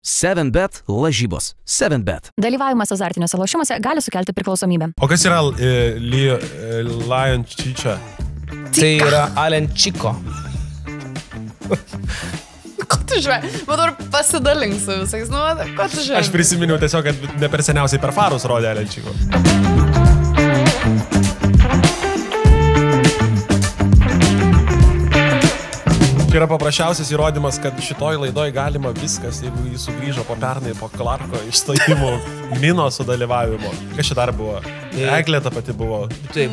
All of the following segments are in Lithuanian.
7bet lažybos. 7bet. Dalyvavimas azartiniuose lošimuose gali sukelti priklausomybę. O kas yra Lion Chicha? Tai yra Alenčiko. Ko tu žvai? Man dar pasidalink su visais. Nu, ko tu žvai? Aš prisiminiau tiesiog, kad ne per seniausiai per Farus rodė Alenčiko. Tai yra paprasčiausias įrodymas, kad šitoj laidoj galima viskas, jeigu jis sugrįžo po pernai, po Clarko išstojimų, Mino sudalyvavimo. Kas čia dar buvo? Eglė ta pati buvo. Tai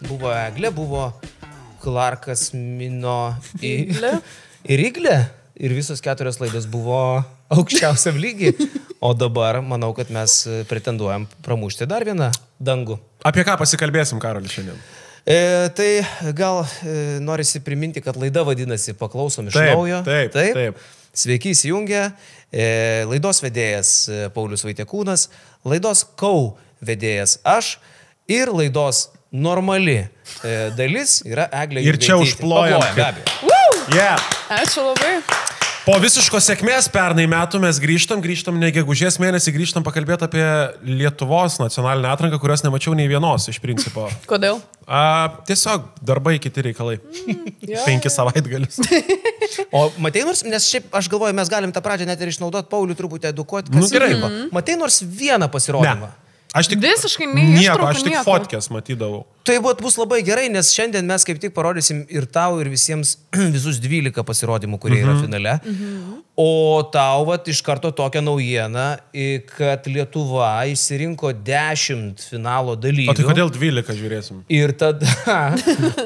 buvo Eglė, buvo Clarkas, Mino ir Iglė. Ir visos 4 laidos buvo aukščiausiam lygiai. O dabar manau, kad mes pretenduojam pramušti dar vieną dangų. Apie ką pasikalbėsim, Karoli, šiandien? Tai gal norisi priminti, kad laida vadinasi Paklausom iš naujo. Taip. Sveiki įsijungę. Laidos vedėjas Paulius Vaitekūnas, laidos Kau vedėjas aš ir laidos normali dalis yra Eglė. Ir čia užplojam. Ačiū labai. Po visiškos sėkmės pernai metų mes grįžtam ne gegužės mėnesį, grįžtam pakalbėti apie Lietuvos nacionalinę atranką, kurios nemačiau nei vienos iš principo. Kodėl? Tiesiog darbai, kiti reikalai. 5 savaitgalius. O matei nors, nes šiaip aš galvoju, mes galim tą pradžią net ir išnaudoti, Paulių truputį edukuoti, kas įvyko. Matei nors vieną pasirodymą? Aš tik visiškai aš tik fotkės matydavau. Tai bus labai gerai, nes šiandien mes kaip tik parodysim ir tau, ir visiems visus 12 pasirodymų, kurie yra finale. O tau iš karto tokią naujieną, kad Lietuva išsirinko 10 finalo dalyvių. O tai kodėl 12 žiūrėsim? Ir tada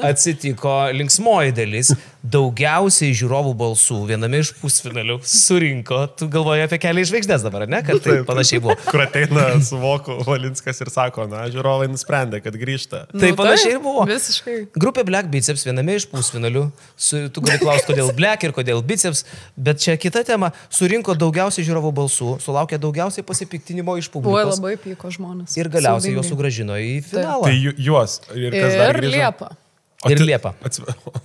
atsitiko linksmoji dalis. Daugiausiai žiūrovų balsų viename iš pusfinalių surinko. Tu galvoji apie Kelią į žvaigždės dabar, ne? Kad tai panašiai buvo. Kur ateina su Voku Valinskas ir sako, žiūrovai nusprendė, kad grįžta. Tai panašiai buvo. Visiškai. Grupė Black Biceps viename iš pusfinalių. Tu gali klausti, kodėl Black ir kodėl Biceps, bet čia kita tema. Surinko daugiausiai žiūrovų balsų, sulaukė daugiausiai pasipiktinimo iš publikos. Labai pyko žmonės. Ir galiausiai juos sugrąžino į finalą. Tai juos. Ir kas dar grįžo? Liepa. Ir Liepa.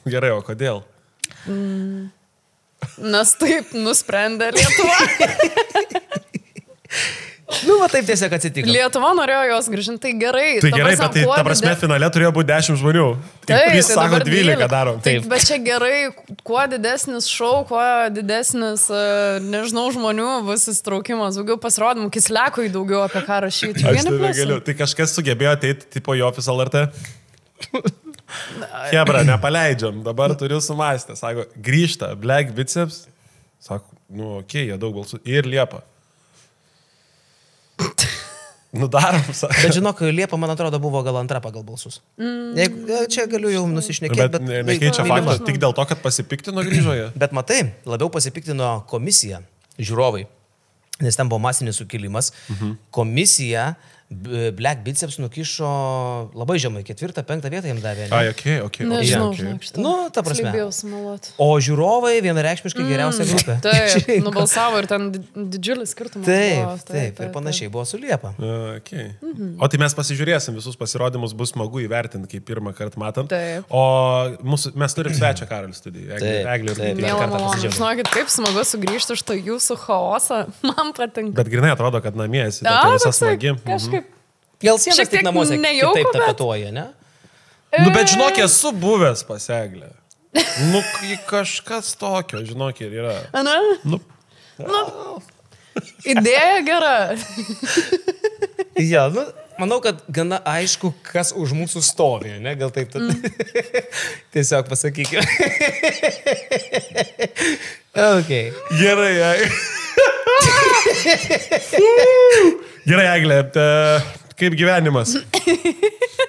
Gerai, o kodėl? Nes taip nusprendė Lietuva. Taip tiesiog atsitiko. Lietuva norėjo jos grįžinti, tai gerai. Tai gerai, bet tai ta prasme finale turėjo būti 10 žmonių. Taip, jis sako 12 darom. Taip, bet čia gerai, kuo didesnis šou, kuo didesnis, nežinau, žmonių bus įsitraukimas, daugiau pasirodymų, Kislekui daugiau apie ką rašyti. Aš tai negaliu. Tai kažkas sugebėjo ateiti tipo į office LRT. Hebra, nepaleidžiam, dabar turiu sumastę. Sako, grįžta Black Biceps. Sako, jie daug balsų. Ir Liepa. Darom. Bet žinok, Liepa, man atrodo, buvo gal antra pagal balsus. Čia galiu jau nusišnekėti, bet nekeičia fakto, tik dėl to, kad pasipiktino grįžoje. Bet matai, labiau pasipiktino komisija, žiūrovai, nes ten buvo masinis sukilimas. Komisija Black Biceps nukišo labai žemai, 4-5 vietą jam davė. Nežinau, ta prasme. Slibėjau sumeluoti. O žiūrovai vienareikšmiškai geriausia grupė. Taip, nubalsavo ir ten didžiulis skirtumas. Taip, ir panašiai buvo su Liepa. O tai mes pasižiūrėsim, visus pasirodymus bus smagu įvertinti, kaip pirmą kartą matant. O mes turim svečią Karolį studijoje. Eglė. Žinokit, kaip smagu sugrįžti iš to jūsų chaosą. Man patinka. Bet grinai atrodo, kad namie esi tokia visa smagi. Gal sienas tik namuose kitaip tapetuoja, ne? Bet žinok, esu buvęs pas Eglę. Kažkas tokio, žinok, ir yra. Idėja gera. Manau, kad gana aišku, kas už mūsų stovi, ne? Gal taip tiesiog pasakykime. Gerai, Gerai, Eglė, kaip gyvenimas?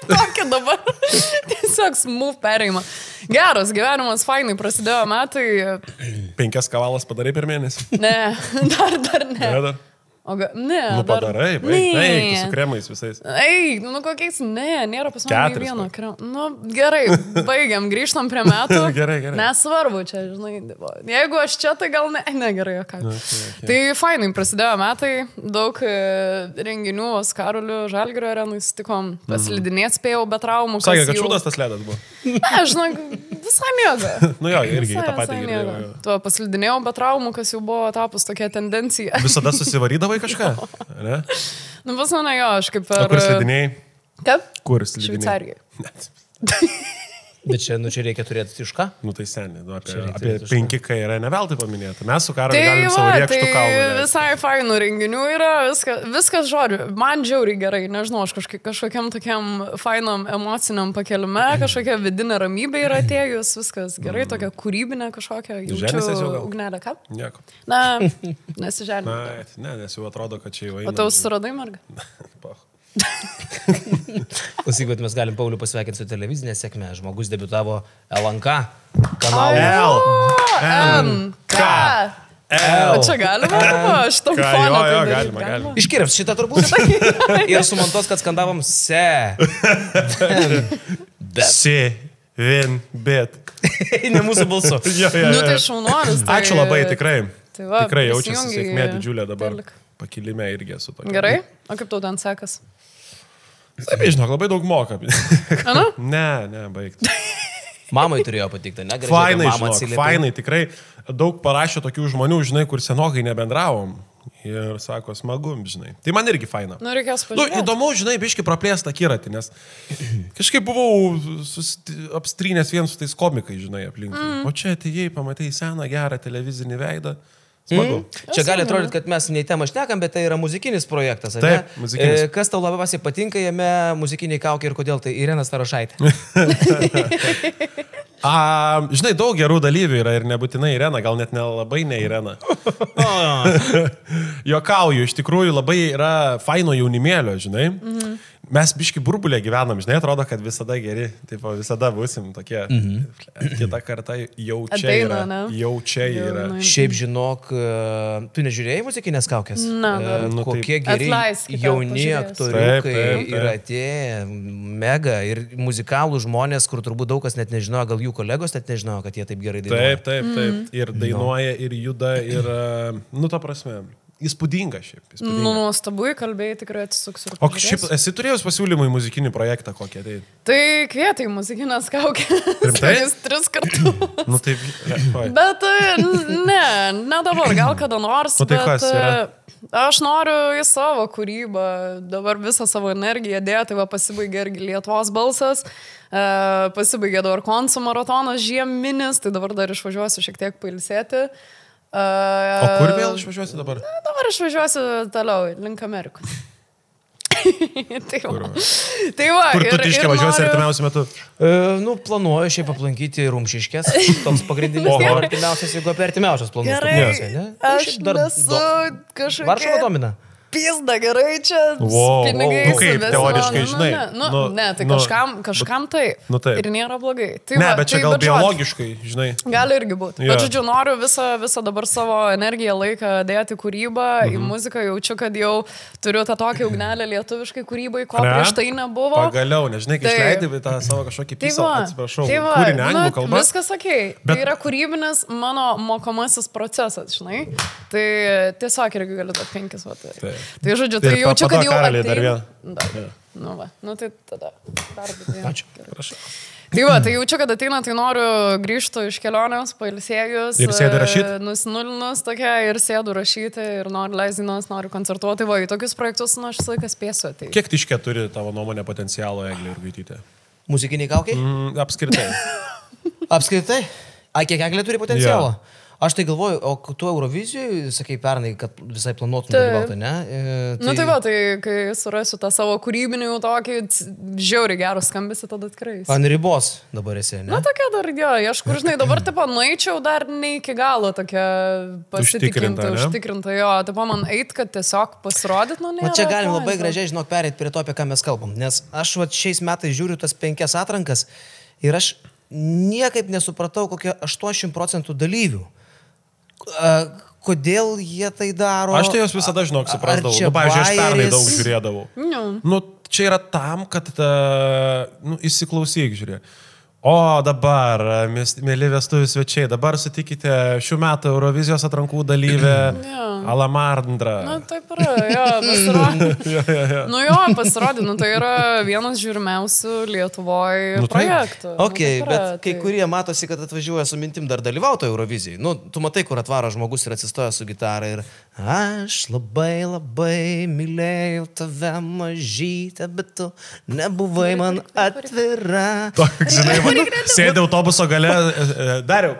Tokį dabar. Tiesiog smooth perėjimą. Geras gyvenimas, fainai, prasidėjo metai. 5 kavalas padarai per mėnesį? Ne, dar ne. Padarai, baig, su kremais visais. Kokiais, nėra pas mane nei vieno kremo. Gerai, baigiam, grįžtam prie metų. Gerai. Nesvarbu čia, žinai, jeigu aš čia, tai gal negerai, o ką. Tai fainai, prasidėjo metai, daug renginių, Karoliu, Žalgirio arenui sutikom, paslidinėt spėjau be traumų. Sakė, kad šūdas tas ledas buvo. Žinok, Visai mėga. Nu jo, irgi tą patį girdėjau. Tuo paslidinėjau be traumų, kas jau buvo tapus tokia tendencija. Visada susivarydavai kažką? Ne? Nu, pas mane jo, aš kaip per... O kur slidinėjai? Kaip? Kur slidinėjai? Šveicarijai. Bet čia reikia turėti tišką. Nu tai seniai, apie 5K yra neveltui paminėta. Mes su Karoliu galim savo Tai rėkštų kalbą. visai fainų renginių yra, viskas žodžiu, man žiauriai gerai, nežinau, aš kažkokiam tokiam fainam emociniam pakelime, kažkokia vidinė ramybė yra atėjus, viskas gerai, tokia kūrybinė kažkokia, jaučiu ugnelę, ką? Nieko. Na, nesiželinau. Ne, nes jau atrodo, kad čia jau eina. O tau suradai, merga? Klausyk, bet mes galim Paulių pasveikinti su televizinė sėkme. Žmogus debiutavo LNK kanalui. LNK. O čia galima? Aš tam foną. Jo, galima. Iškirps šitą turbūt. Ir sumontos, kad skandavom se. Bet. Ne mūsų balsu. Nu tai šaunuolis. Ačiū labai, tikrai. Tikrai jaučiasi prisijungi sėkmė didžiulė dabar. Telik. Pakilime irgi esu tokia. Gerai? O kaip tau ten sekas? Taip, žinok, labai daug moka. Anu? Ne, baigti. Mamai turėjo patikti, ne? Fainai, tikrai daug parašė tokių žmonių, žinai, kur senokai nebendravom. Ir sako, smagu, žinai. Tai man irgi faina. Nu, reikės pažiūrėti. Įdomu, žinai, biški praplėstą kiratį, nes kažkaip buvau apstrynęs vien su tais komikais, žinai, aplinkui. O čia atėjai, pamatai seną, gerą televizinį veidą. Smagu. Čia gali atrodyti, kad mes ne į temą šnekam, bet tai yra muzikinis projektas. Taip, muzikinis. Kas tau labiausiai patinka jame muzikiniai kaukiai ir kodėl tai Irena Starošaitė? Žinai, daug gerų dalyvių yra ir nebūtinai Irena, gal net nelabai ne Irena. Jokauju, iš tikrųjų labai yra faino jaunimėlio, žinai. Mes biški burbulė gyvenam, žinai, atrodo, kad visada geri, taip, visada būsim tokie. Kita karta jau čia yra. Jau čia yra. Šiaip žinok, tu nežiūrėjai muzikinės kaukės? Na, kokie geri jauni aktoriukai yra atėję, mega ir muzikalų žmonės, kur turbūt daug kas net nežinojo, gal jų kolegos net nežinojo, kad jie taip gerai dainuoja. Taip. Ir dainuoja, ir juda, ir, nu, ta prasme. Įspūdinga šiaip. Nu, nuostabu, kalbėjai, tikrai atsisuksiu. O šiaip esi turėjus pasiūlymų į muzikinį projektą kokią? Tai kvietai muzikinės kaukės. Rimtai? 3 kartus. Nu taip. Bet ne dabar, gal kada nors. Nu tai kas yra? Aš noriu į savo kūrybą, dabar visą savo energiją dėti, va pasibaigė irgi Lietuvos balsas, pasibaigė dabar Konsum maratonas žieminis, tai dabar dar išvažiuosiu šiek tiek pailsėti. O kur vėl išvažiuosi dabar? Dabar išvažiuosiu toliau, link Amerikos. Tai va. Kur tu tiškai važiuosi artimiausiu metu? Nu, planuoju šiaip aplankyti Rumšiškės. Toks pagrindinis artimiausias, jeigu apie artimiausias planus. Gerai, aš nesu kažkokia... Varšuva domina. Pizda, gerai, čia pinigai. Nu kaip, teoriškai, žinai. Ne, tai kažkam taip. Ir nėra blogai. Ne, bet čia gal biologiškai, žinai. Gali irgi būti. Bet, žodžiu, noriu visą dabar savo energiją, laiką dėti kūrybą, į muziką, jaučiu, kad jau turiu tą tokią ugnelę lietuviškai kūrybai, ko prieš tai nebuvo. Pagaliau, nežinai, kai išleidai tą savo kažkokį pisą, atsiprašau, kūrinį anglų kalbą. Viskas okei. Tai yra kūrybinis mano mokomasis procesas, žinai. Tai tiesiog irgi galiu tą 5 vatų. Tai žodžiu, tai jaučiu, kad jau ateina. Nu va, nu tai tada. Ačiū. Prašau. Tai va, tai jaučiu, kad ateina, tai noriu grįžti iš kelionės, pailsėjus. Ir sėdi rašyti? Nusinulinus tokia ir sėdu rašyti ir noriu leisdinas, noriu koncertuoti. Va, į tokius projektus, nu aš visą laiką spėsiu. Tai... Kiek tiškė turi tavo nuomonė potencialo, Eglė Jurgaitytė? Muzikiniai kaukiai? Apskritai. Apskritai? Kiek Eglė turi potencialo? Yeah. Aš tai galvoju, o tu Eurovizijoje, sakai pernai, kad visai planuotum dalyvauti, ne? Nu tai va, tai kai surasiu tą savo kūrybinį jau tokį žiauriai gerą skambesį, tada tikrai. Ant ribos dabar esi, ne? Na tokia dar, aš kur žinai, dabar tipo nueičiau dar ne iki galo tokia užtikrinta, jo, tipo man eit, kad tiesiog pasirodyt, nu ne. O čia galim labai gražiai, žinok, perėti prie to, apie ką mes kalbam, nes aš va šiais metais žiūriu tas 5 atrankas ir aš niekaip nesupratau kokie 80% dalyvių. Kodėl jie tai daro? Aš tai jos visada, žinok, suprasdavau. Nu, pavyzdžiui, aš pernai daug žiūrėdavau. Nu, čia yra tam, kad, įsiklausyk, žiūrėk. O dabar, mėly vestuvių svečiai, dabar sutikite šių metų Eurovizijos atrankų dalyvę Alamandrą. Na, taip yra, jo, pasirodė. Nu jo, pasirodė, nu tai yra vienas žiūrimiausių Lietuvoje projektų. Ok, bet kai kurie matosi, kad atvažiuoja su mintim dar dalyvauto Eurovizijai. Nu, tu matai, kur atvaro žmogus ir atsistoja su gitara ir aš labai, labai mylėjau tave mažytę, bet tu nebuvai man atvira. Žinai, sėdė autobuso gale, dariau.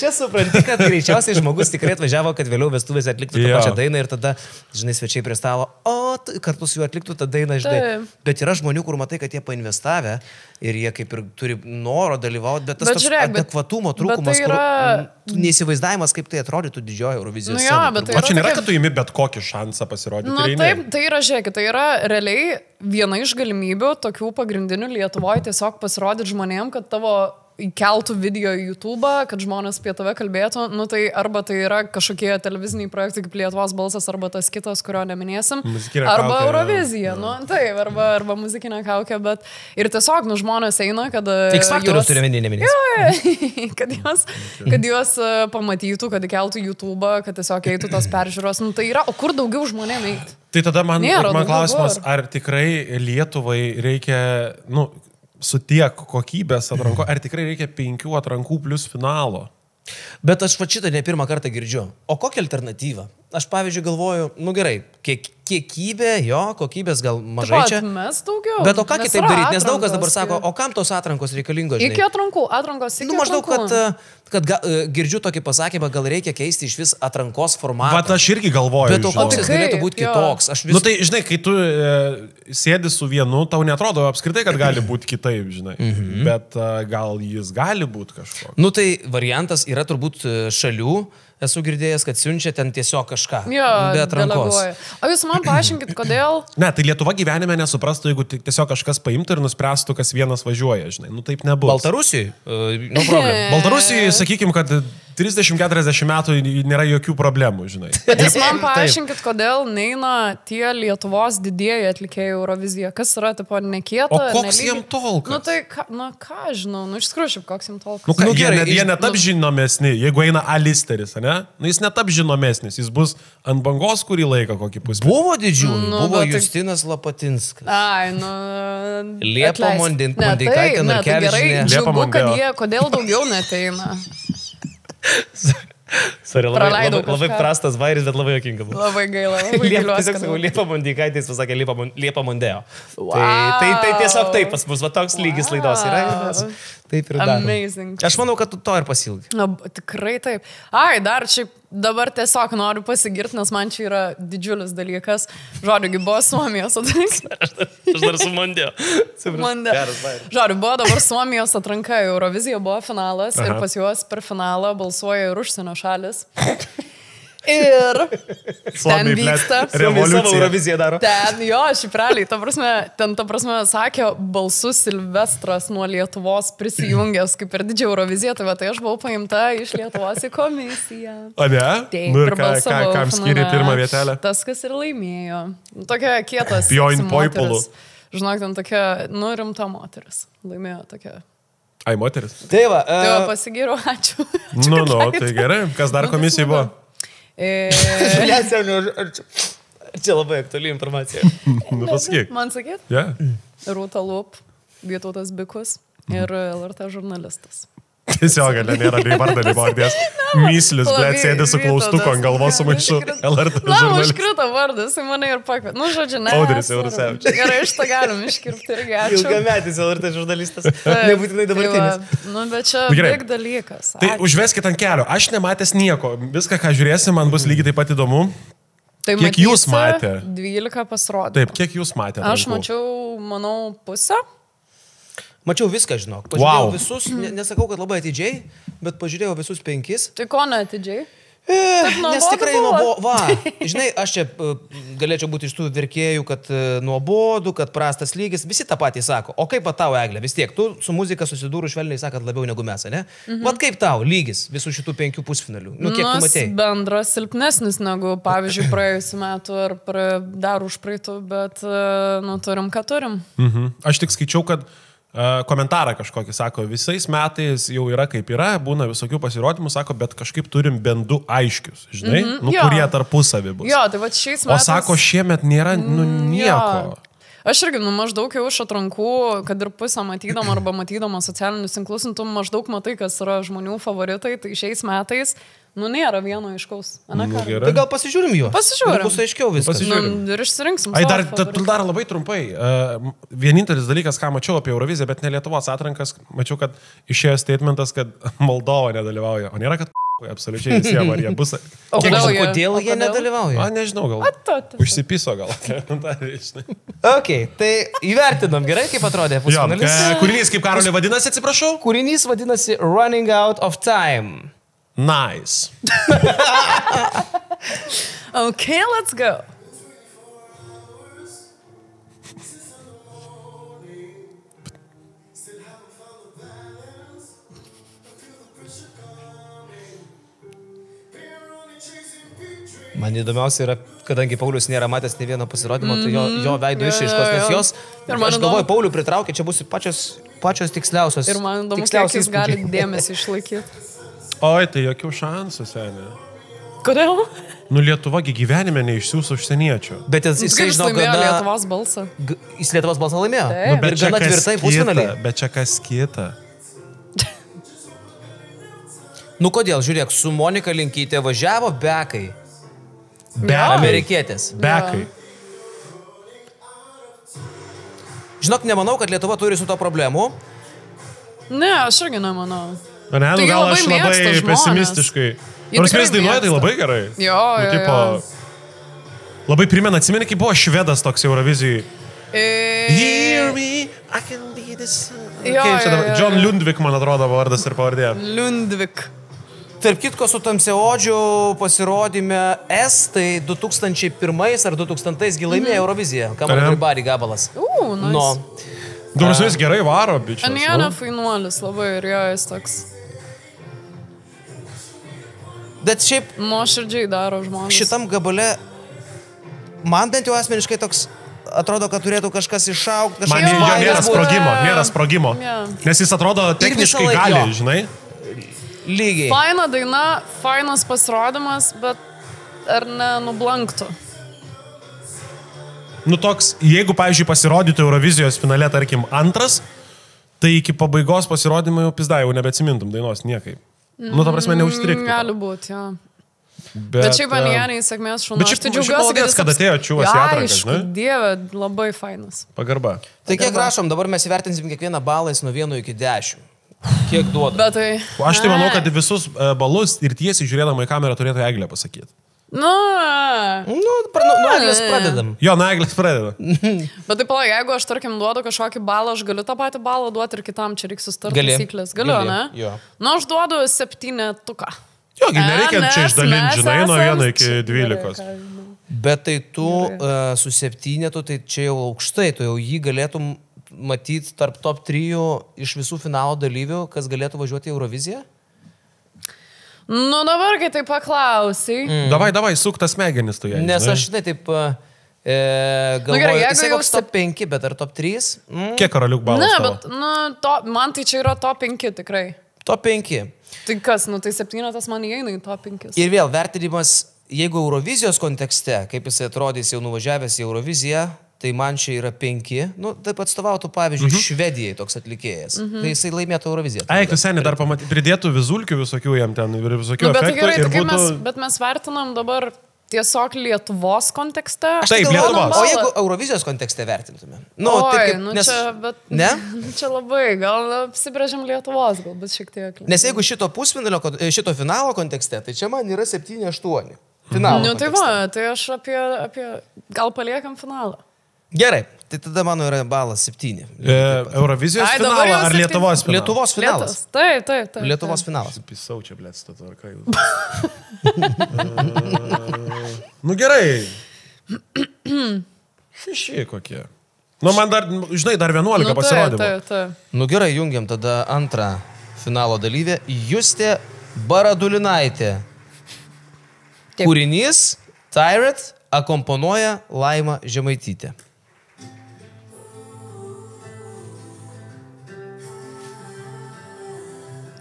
Čia supranti, kad greičiausiai žmogus tikrai atvažiavo, kad vėliau vestuvės atliktų tą pačią dainą ir tada, žinai, svečiai prie stalo, kartu su juo atliktų tą dainą, žinai. Bet yra žmonių, kur matai, kad jie painvestavę ir jie kaip ir turi noro dalyvauti, bet tas adekvatumo trūkumas, neįsivaizdavimas, kaip tai atrodytų didžioji Eurovizijos scena. O čia nėra, kad tu imi bet kokį šansą pasirodyti. Nu, taip, tai yra, žiūrėkit, tai yra realiai viena iš galimybių tokių pagrindinių Lietuvoje tiesiog pasirodyti žmonėm, kad tavo įkeltų video į YouTube, kad žmonės apie tave kalbėtų, nu tai arba tai yra kažkokie televiziniai projektai kaip Lietuvos balsas, arba tas kitas, kurio neminėsim, arba Eurovizija, nu taip, arba muzikinė kaukė, bet ir tiesiog, nu žmonės eina, kad X-faktorius turi neminėsim. kad juos pamatytų, kad įkeltų YouTube, kad tiesiog eitų tos peržiūros, nu tai yra, o kur daugiau žmonėm eiti? Tai tada man klausimas, ar tikrai Lietuvai reikia, nu, su tiek kokybės atranko, ar tikrai reikia 5 atrankų plus finalo? Bet aš šitą ne pirmą kartą girdžiu. O kokia alternatyva? Aš pavyzdžiui galvoju, nu gerai, kiekybė, jo, kokybės gal mažai čia. Mes daugiau. Bet o ką kitaip daryti? Nes daug kas dabar sako, o kam tos atrankos reikalingos? Žinai? Iki atrankos iki maždaug, kad girdžiu tokį pasakymą, gal reikia keisti iš vis atrankos formatą. Bet aš irgi galvoju. Bet o koks jis galėtų būti kitoks? Nu tai, žinai, kai tu sėdi su vienu, tau netrodo apskritai, kad gali būti kitaip, žinai. Bet gal jis gali būti kažkoks. Nu tai variantas yra turbūt šalių. Esu girdėjęs, kad siunčia ten tiesiog kažką. Jo, be atrankos. O jūs man paaiškinkit, kodėl? Ne, tai Lietuva gyvenime nesuprastų, jeigu tiesiog kažkas paimtų ir nuspręstų, kas vienas važiuoja, žinai. Nu taip nebus. Baltarusijai? No problem. Baltarusijai, sakykim, kad 30-40 metų nėra jokių problemų, žinai. Bet jūs man paaiškinkit, kodėl neina tie Lietuvos didieji atlikėjai Euroviziją. Kas yra, tipo, nekieta? O koks jiem tolkas? Nu tai, ką žinau, nu iš tikrųjų, koks jiem tolkas. Nu, jie netap žinomesni, jeigu eina Alisteris, ne? Nu, jis netap žinomesnis, jis bus ant bangos kurį laiką kokį pusę. Buvo didžiųjų, buvo Justinas Lapatinskas. Ai, nu... Liepa Mondikaitė, Narkevičienė. Liepa Mondikaitė. Kodėl daugiau neteina? Sorry, labai prastas vairis, bet labai jokinga buvo. Labai gaila, labai gaila. Tiesiog sakau, Liepa Mondikaitė, jis pasakė Liepa Mondėjo. Tai tiesiog taip pas mus, va toks lygis laidos yra. Taip ir darom. Amazing. Aš manau, kad tu to ir pasilgi. Na, tikrai taip. Ai, dar šiaip dabar tiesiog noriu pasigirti, nes man čia yra didžiulis dalykas. Žodžiu, buvo Suomijos atranka. Aš dar su Mondėjo. Žodžiu, buvo dabar Suomijos atranka. Eurovizija buvo finalas ir pas juos per finalą balsuoja ir užsienio šalis. Ir ten vyksta savo Euroviziją daro. Ten, jo, šipreliai, ta prasme, sakė, balsus Silvestras nuo Lietuvos prisijungęs kaip ir didžią Euroviziją, tai aš buvau paimta iš Lietuvos į komisiją. O ne? Taip, nu ir kam skyrė pirmą vietelę? Tas, kas ir laimėjo. Tokia kietas. Pjoin poipulų. Žinok, ten tokia, nu, rimta moteris. Laimėjo tokia. Ai, moteris? Tai va, pasigyriau, ačiū. Nu, tai gerai. Kas dar komisijai buvo? Čia labai aktuali informacija. Nu, pasakyk. Man sakyt? Yeah. Rūta Lup, Vytautas Bikus ir LRT žurnalistas. Tiesiog, nėra nei vardą, nei vardės. Myslius, blėt, sėdė su klaustuku ant galvos su maišu. LRT žurnalistas. Na, užkrito vardas, į mane ir pakvietė. Nu, žodžiu, ne. Audris Eurosevičius. Gerai, iš to galim iškirpti irgi, ačiū. Ilgametis LRT žurnalistas. Nebūtinai dabartinis. Nu, bet čia big dalykas. Tai užveskit ant kelio. Aš nematęs nieko. Viską, ką žiūrėsim, man bus lygiai taip pat įdomu. Tai kiek jūs matė? 12 pasirodė. Taip, kiek jūs matė? Aš mačiau, manau, pusę. Mačiau viską, žinok. Pažiūrėjau visus, nesakau, kad labai atidžiai, bet pažiūrėjau visus 5. Tai ko neatidžiai? Nes tikrai nuobodu. Va, žinai, aš čia galėčiau būti iš tų verkėjų, kad nuobodu, kad prastas lygis. Visi tą patį sako. O kaip tau, Eglė? Vis tiek, tu su muzika susidūrų švelniai, sakant, labiau negu mes, ne? Vat kaip tau lygis visų šitų 5 pusfinalių? Nu, kiek tu matei? Bendras silpnesnis negu, pavyzdžiui, praėjusiu metu ar dar už praeitų, bet, nu, turim, ką turim. Aš tik skaičiau, kad komentarą kažkokį, sako, visais metais jau yra kaip yra, būna visokių pasirodymų, sako, bet kažkaip turim bent 2 aiškius, žinai, kurie tarpusavį bus. Jo, tai va šiais metais. O sako, šiemet nėra, nieko. Aš irgi, maždaug jau iš atrankų, kad ir pusę matydama arba matydama socialinius tinklus, tu maždaug matai, kas yra žmonių favoritai, tai šiais metais, nėra vieno aiškaus. Tai gal pasižiūrim juos? Pasižiūrim. Bus aiškiau viskas. Ir išsirinksim. Dar labai trumpai. Vienintelis dalykas, ką mačiau apie Euroviziją, bet ne Lietuvos atrankas, mačiau, kad išėjo statementas, kad Moldova nedalyvauja. O nėra, kad absoliučiai visiems, ar jie bus. Kodėl jie nedalyvauja? Nežinau, gal. Užsipiso gal. Ok, tai įvertinom gerai, kaip atrodė pusfinalis. Kūrinys, kaip Karolė vadinasi, atsiprašau? Kūrinys vadinasi Running Out of Time. Nice. Okay, let's go. Man įdomiausia yra, kadangi Paulius nėra matęs ne vieno pasirodymo, tai jo veido išraiškos, nes jos, aš galvoju, Paulių pritraukė, čia bus pačios tiksliausios. Ir man įdomu, kiek jis gali dėmesį išlaikyti. Oi, tai jokių šansų, seniai. Kodėl? Lietuva gyvenime neišsiūs užsieniečių. Bet jis žino, kad Lietuvos balsą. Jis Lietuvos balsą laimėjo. Bet ir gana tvirtai pusfinalį. Bet čia kas kita. Kodėl, žiūrėk, su Monika Linkytė važiavo bekai. Amerikietės. Bekai. Žinok, nemanau, kad Lietuva turi su to problemų. Ne, aš irgi nemanau. Ne, gal aš labai pesimistiškai. Nors mes dainuoja, tai labai gerai. Jo. Labai primena, atsimeni, kai buvo švedas toks Eurovizijai. Hear me, I can be this. John Lundvik, man atrodo, vardas ir pavardė. Lundvik. Tarp kitko, su Tamsiaodžiu pasirodyme Estai 2001 ar 2000 laimėjo Euroviziją. Kamarų Bari gabalas. Nice. Durusvis gerai varo, bičias. Aniena fainuolis labai ir jo jis toks. Bet šiaip... Nuoširdžiai daro žmonės. Šitam gabale, man bent jau asmeniškai toks atrodo, kad turėtų kažkas išaugti. Man nėra sprogimo. Nes jis atrodo techniškai gali, žinai. Lygiai. Faina daina, fainas pasirodymas, bet ar nenublanktų? Toks, jeigu, pavyzdžiui, pasirodytų Eurovizijos finale, tarkim, antras, tai iki pabaigos pasirodymą jau pizdai, jau nebeatsimintum dainos niekaip. Ta prasme, neužstriktų. Gali būti, jo. Bet šiaip Anieniai sėkmės šūna. Bet šiaip džiaugiuosi, kad atėjo Čiūvas į atrankas, žinai? Dieve, labai fainas. Pagarba. Tai kiek rašom, dabar mes įvertinsim kiekvieną balais nuo 1 iki 10. Kiek duoda? Bet tai... Aš tai manau, kad visus balus ir tiesiai žiūrėdama į kamerą turėtų Eglė pasakyti. Nuo Eglės pradedam. Jo, nuo Eglės pradedam. Bet tai palauk, jeigu aš, tarkim, duodu kažkokį balą, aš galiu tą patį balą duoti ir kitam, čia reikia sustarti taisyklės. Galiu, ne? Jo. Aš duodu 7. Jo, nereikia čia išdalinti, žinai, nuo 1 iki 12. Bet tai tu su 7, tai čia jau aukštai, tu jau jį galėtum matyti tarp top 3 iš visų finalo dalyvių, kas galėtų važiuoti į Euroviziją? Dabar, kai tai paklausai. Davai, suk tas smegenis tu jai. Nes aš taip galvoju, jisai koks top 5, bet ar top 3? Kiek karaliuk balas? Ne, bet man tai čia yra top 5 tikrai. Top 5. Tai kas, tai 7 man įeina į top 5. Ir vėl vertinimas, jeigu Eurovizijos kontekste, kaip jisai atrodys jau nuvažiavęs į Euroviziją, tai man čia yra 5. Taip atstovautų, pavyzdžiui, Švedijai toks atlikėjas. Tai jisai laimėtų Euroviziją. Eik, tu seniai dar pridėtų vizulkių visokių jam ten ir visokių efektų. Bet gerai, būtų... bet mes vertinam dabar tiesiog Lietuvos kontekste. Taip, Lietuvos. O jeigu Eurovizijos kontekste vertintume? Čia labai, gal apsibrėžiam Lietuvos, galbūt šiek tiek. Nes jeigu šito finalo kontekste, tai čia man yra 7-8. Finalo. Tai va, tai aš apie gal paliekam finalą. Gerai, tai tada mano yra balas 7. Eurovizijos finalą ar Lietuvos finalas? Lietuvos finalas. Taip. Lietuvos finalas. Pisau čia, blėt, tą tvarką jau. Gerai. Šeši kokie. Man dar, žinai, dar 11 pasirodymų. Taip. Gerai, jungiam tada antrą finalo dalyvę. Justė Baradulinaitė. Kūrinys Tyrant akomponuoja Laima Žemaitytė.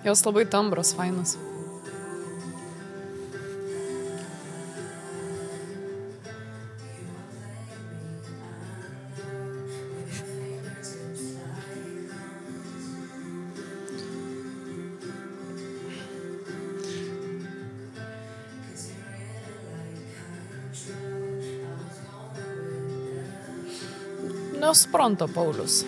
Jos labai tembras fainas. Nesupranta Paulius.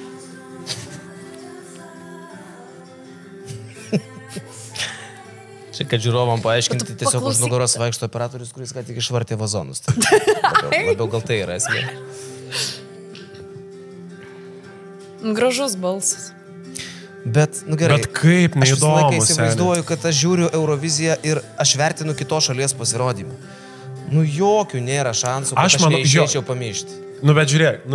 Čia, kad žiūrovam paaiškinti, tiesiog už nugaros vaikšto operatorius, kuris ką tik išvartė vazonus. Labiau gal tai yra esmė. Gražus balsas. Bet, nu gerai. Bet kaip Aš visą neįdomu, laiką įsivaizduoju, kad aš žiūriu Euroviziją ir aš vertinu kitos šalies pasirodymą. Nu, jokių nėra šansų, kad aš neišėčiau pamiršti. Nu, bet žiūrėk,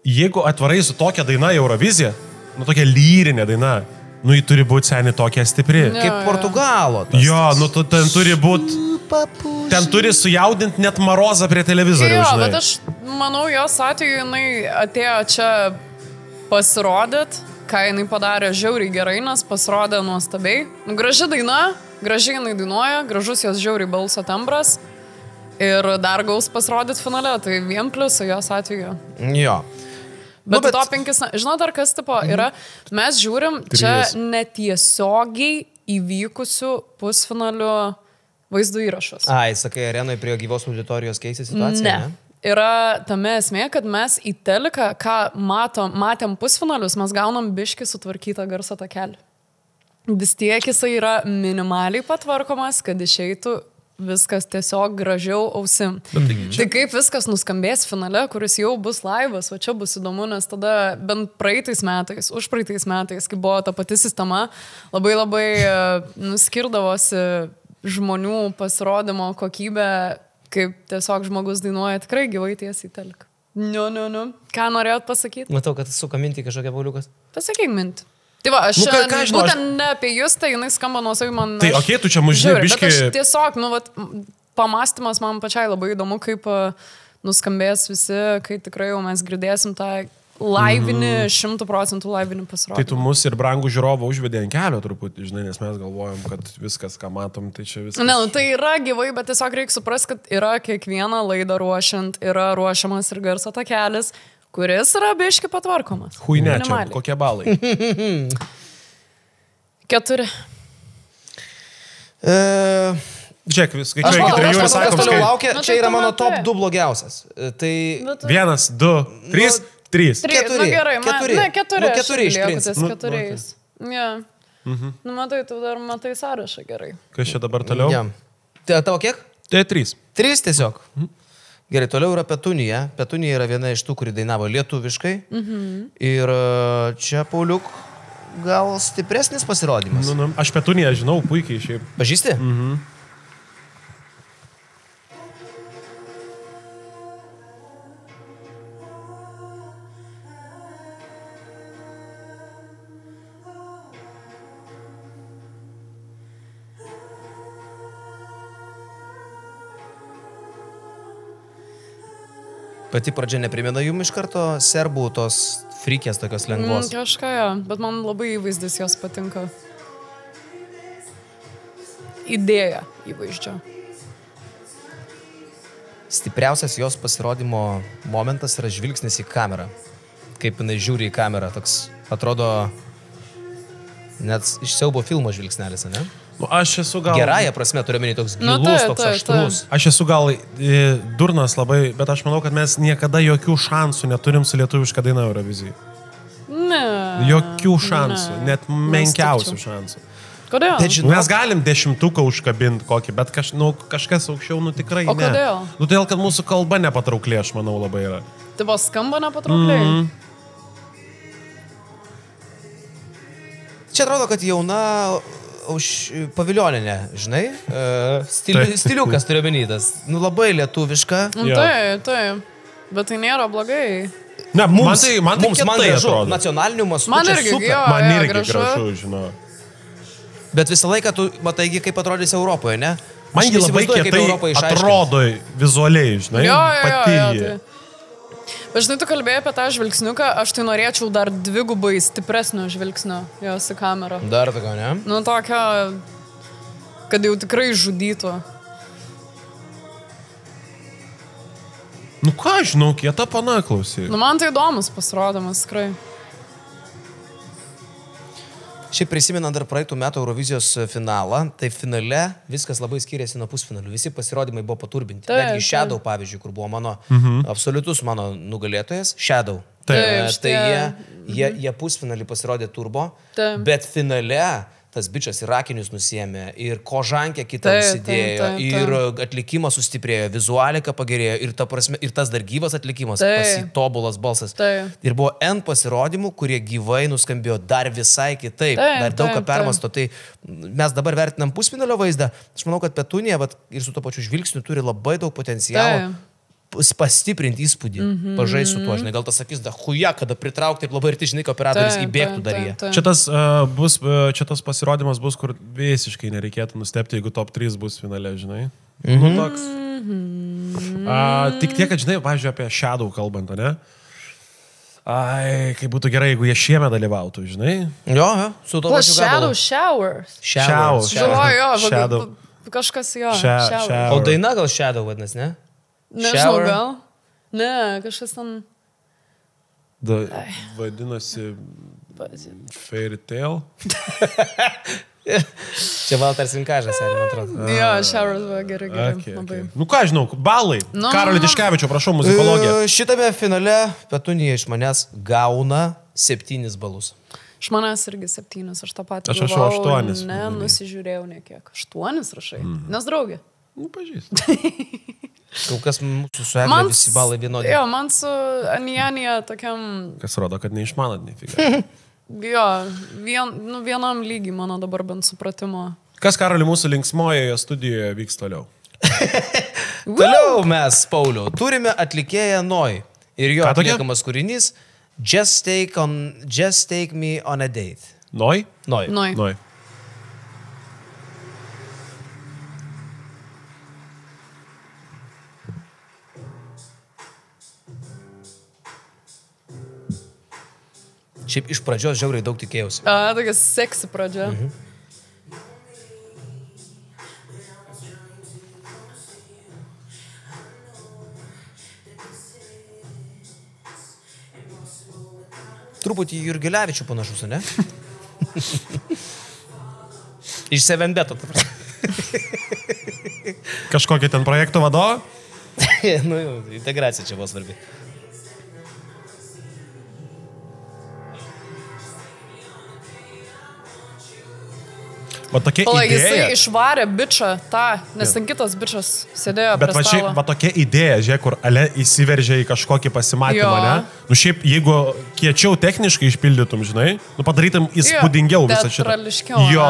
jeigu atvarai su tokia daina į Euroviziją, nu, tokia lyrinė daina, nu, ji turi būti seniai tokia stipri. Kaip Portugalo. Jo, nu, ten turi būti, ten turi sujaudinti net Marozą prie televizorių, Jo, žinai. bet aš manau, jos atveju jinai atėjo čia pasirodyt, ką jinai padarė žiauriai gerai, nes pasirodė nuostabiai. Nu, graži daina, gražiai jinai dainuoja, gražus jos žiauriai balso tembras ir dar gaus pasirodyti finale, tai vien pliusai jos atveju. Jo. Bet to 5, žinot, ar kas tipo yra, mes žiūrim čia netiesiogiai įvykusių pusfinalių vaizdų įrašus. Ai, sakai, arenai prie gyvos auditorijos keisė situacija, ne? Yra tame esmė, kad mes į teliką, ką matėm pusfinalius, mes gaunam biškį sutvarkytą garso takelį. Vis tiek jisai yra minimaliai patvarkomas, kad išeitų viskas tiesiog gražiau ausim. Tai kaip viskas nuskambės finale, kuris jau bus laivas, o čia bus įdomu, nes tada bent praeitais metais, užpraeitais metais, kai buvo ta pati sistema, labai skirdavosi žmonių pasirodymo kokybę, kaip tiesiog žmogus dainuoja tikrai gyvai tiesiai teliką. Nu. Ką norėjot pasakyti? Matau, kad suka mintį kažkokia Pauliukas. Pasakyk mintį. Tai va, aš būtent ne apie jūs, tai jinai skamba nuosavai man... Tai okei, tu čia mužinai biškį... Bet aš tiesiog, pamastymas man pačiai labai įdomu, kaip nuskambės visi, kai tikrai jau mes girdėsim tą laivinį, 100% laivinį pasirodymą. Tai tu mus ir brangų žiūrovą užvedė ant kelio truputį, žinai, nes mes galvojam, kad viskas, ką matom, tai čia viskas... Ne, tai yra gyvai, bet tiesiog reikia suprasti, kad yra kiekvieną laidą ruošiant, yra ruošiamas ir garso takelis, kuris yra biški patvarkomas. Huinė, čia kokie balai? 4. Žiūrėk, skaičiuoju, Aš iki 3 ir kas sakom, toliau laukia, Nu, čia tai yra mano tu top matai. 2 blogiausias. Tai 1, 2, 3, 3. 4. Nu gerai, ne, 4. Nu, 4 iš principo. 4. Ja. Nu, matai, tu dar matai sąrašą gerai. Kas čia dabar toliau? Ja. Tai tavo kiek? Tai 3. 3 tiesiog. Gerai, toliau yra Petunija. Petunija yra viena iš tų, kuri dainavo lietuviškai. Ir čia, Pauliuk, gal stipresnis pasirodymas. Nu, aš Petuniją žinau puikiai šiaip. Pažįsti? Pati pradžia neprimena jums iš karto serbų tos frikės tokios lengvos. Kažką, ja, bet man labai įvaizdis jos patinka. Idėja įvaizdžio. Stipriausias jos pasirodymo momentas yra žvilgsnis į kamerą. Kaip jinai žiūri į kamerą, toks atrodo net iš siaubo filmo žvilgsnelis, ne? Nu, aš esu gal... Gerąją prasme, turiu menį toks Nu, gilus, taip, toks taip, aštrus. Aš esu gal durnas labai, bet aš manau, kad mes niekada jokių šansų neturim su lietuviška daina Eurovizijai. Ne. Jokių šansų, Ne. net menkiausių Nesutikčiau. šansų. Kodėl? Bet žinau, Mes galim 10-tuką užkabinti kokį, bet kažkas aukščiau, tikrai O ne. kodėl? Todėl, kad mūsų kalba nepatrauklė, aš manau, labai yra. Tai buvo skamba nepatraukliai. čia atrodo, kad jauna paviljoninė, žinai, stiliukas turiu menytas. Nu, labai lietuviška. Jo. Taip. Bet tai nėra blogai. Ne, man tai man kietai gražu, atrodo. nacionaliniu mastu Man čia irgi, super. jo. Man irgi gražu. gražu, žinau. Bet visą laiką tu matai, kaip atrodys Europoje, ne? Man Aš jį labai neįsivaizduoju, kaip Europą kietai išaiškins. atrodo vizualiai, žinai, Jo, pati jo, jį. tai. Bet žinai, tu kalbėjai apie tą žvilgsniuką, aš tai norėčiau dar dvigubai stipresnio žvilgsnio jos į kamerą. Dar tokio, ne? Nu, tokio, kad jau tikrai žudytų. Nu ką, žinau, kieta pana klausy. Nu, man tai įdomus pasirodymas, tikrai. Šiaip prisimenant dar praeitų metų Eurovizijos finalą, tai finale viskas labai skiriasi nuo pusfinalių. Visi pasirodymai buvo paturbinti. Netgi Shadow, pavyzdžiui, kur buvo mano absoliutus mano nugalėtojas, Shadow. Tai jie pusfinalį pasirodė turbo, bet finale tas bičas ir akinius nusiėmė, ir kožankę kitą užsidėjo, ir atlikimas sustiprėjo, vizualika pagerėjo, ir, ta prasme, ir tas dar gyvas atlikimas, pasitobulas balsas. Ir buvo N pasirodymų, kurie gyvai nuskambėjo dar visai kitaip, dar daug ką permasto. Tai mes dabar vertinam pusfinalio vaizdą. Aš manau, kad Petunija ir su to pačiu žvilgsniu turi labai daug potencialo. Pastiprinti įspūdį, pažais su tuo, žinai, gal tas sakys, da huja, kada pritraukti ir labai ir tai, žinai, operatorius įbėgtų dar jie. Čia tas pasirodymas bus, kur visiškai nereikėtų nustebti, jeigu top 3 bus finale, žinai. Nu, toks. Tik tiek, kad, žinai, pavyzdžiui, apie Shadow kalbant, ne? Ai, kaip būtų gerai, jeigu jie šiemet dalyvautų, žinai. Jo, su to pačiu gabalu. Shadow. Kažkas jo. O daina gal Shadow vadinasi, ne? Nežinau, gal? Ne, kažkas ten... Vadinasi Fairy Tale. Čia Valter Sinkažas, man atrodo. Jo, Showers buvo gerai. Okay. Nu ką, žinau, balai. Karolį Tiškevičių, prašau, muzikologija. Šitame finale Petunija iš manęs gauna 7 balus. Iš manęs irgi 7, aš tą patį aš rašau 8. Ne, nusižiūrėjau nekiek. 8 rašai, nes draugė. Nu, pažįstu. Kol kas mūsų su Egle visi balai vienodi. Jo, man su Anijanija tokiam... Kas rodo, kad neišmanat nefiga. Jo, vienam lygiai mano dabar bent supratimo. Kas, Karoli, mūsų linksmojoje studijoje vyks toliau? Toliau mes, Pauliau, turime atlikėją Noi. Ir jo atliekamas kūrinys Just Take Me on a Date. Noi? Noi. Šiaip iš pradžios žiauriai daug tikėjausi. Tokia seksi pradžia. Truputį Jurgelevičių panašus, ne? Iš 7beto. Kažkokia ten projekto vadovą? Nu, integracija čia buvo svarbi. Va tokia idėja. Jisai išvarė bičą tą, nes ten kitas bičas sėdėjo prie stalo. Bet tokia idėja, žiūrėk, kur ale įsiveržė į kažkokį pasimatymą, ne? Nu šiaip, jeigu kiečiau techniškai išpildytum, žinai, nu padarytum įspūdingiau visą šitą. Teatrališkiau. Jo.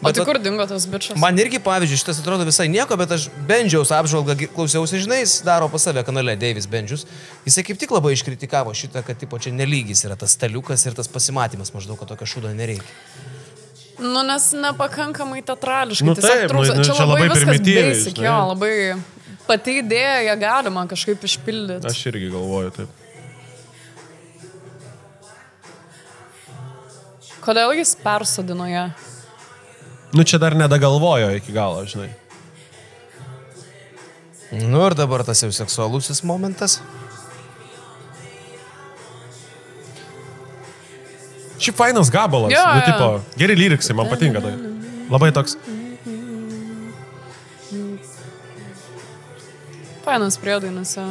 O tai kur dingo tas bičas? Man irgi, pavyzdžiui, šitas atrodo visai nieko, bet aš Bendžiaus apžvalgą klausiausi, žinai, jis daro pas save kanale Davis Bendžius. Jisai kaip tik labai iškritikavo šitą, kad tipo čia nelygis yra tas staliukas ir tas pasimatymas, maždaug, kad tokio šūdo nereikia. Nu, nes nepakankamai teatrališkai. Nu taip, čia labai primityviai. Basic, jo, labai pati idėja, ją galima kažkaip išpildyti. Aš irgi galvoju taip. Kodėl jis persodino ją? Nu čia dar nedagalvojo iki galo, žinai. Nu ir dabar tas jau seksualusis momentas. Šiaip fainas gabalas, nu tipo, geri lyriksai, man patinka tai. Labai toks. Fainas priedainas, jo.